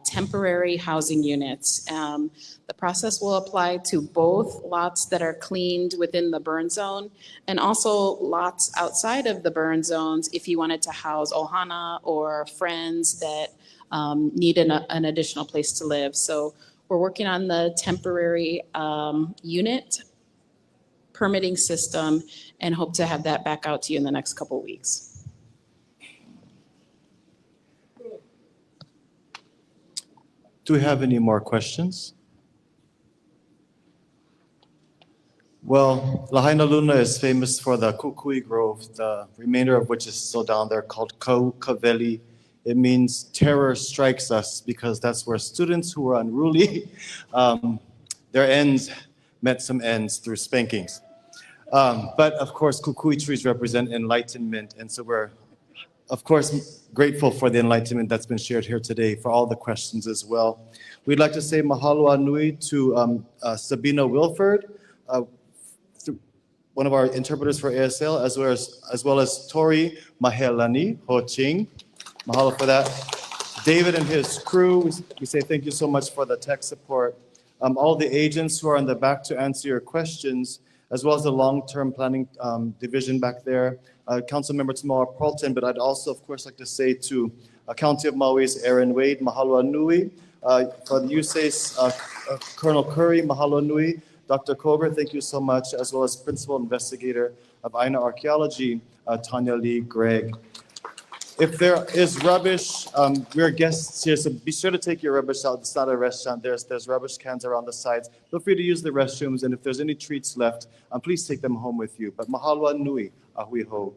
temporary housing units. The process will apply to both lots that are cleaned within the burn zone and also lots outside of the burn zones if you wanted to house ohana or friends that need an additional place to live. So we're working on the temporary unit permitting system and hope to have that back out to you in the next couple of weeks. Do we have any more questions? Well, Lahainaluna is famous for the kukui grove, the remainder of which is still down there, called Kaukaveli it means terror strikes us, because that's where students who were unruly, their ends met some ends through spankings. But of course, kukui trees represent enlightenment, and so we're, of course, grateful for the enlightenment that's been shared here today, for all the questions as well. We'd like to say mahalo nui to Sabina Wilford, one of our interpreters for ASL, as well as Tori Mahelani Ho Ching. Mahalo for that. David and his crew, we say thank you so much for the tech support. All the agents who are in the back to answer your questions, as well as the long-term planning division back there. Councilmember Tamara Peralton, but I'd also, of course, like to say to County of Maui's Aaron Wade, mahalo nui. For the USACE, Colonel Curry, mahalo nui. Dr. Kober, thank you so much, as well as Principal Investigator of Aina Archaeology, Tanya Lee Gregg. If there is rubbish, we're guests here, so be sure to take your rubbish out. It's not a restaurant. There's rubbish cans around the sides. Feel free to use the restrooms, and if there's any treats left, please take them home with you. But mahalo nui, ahui ho.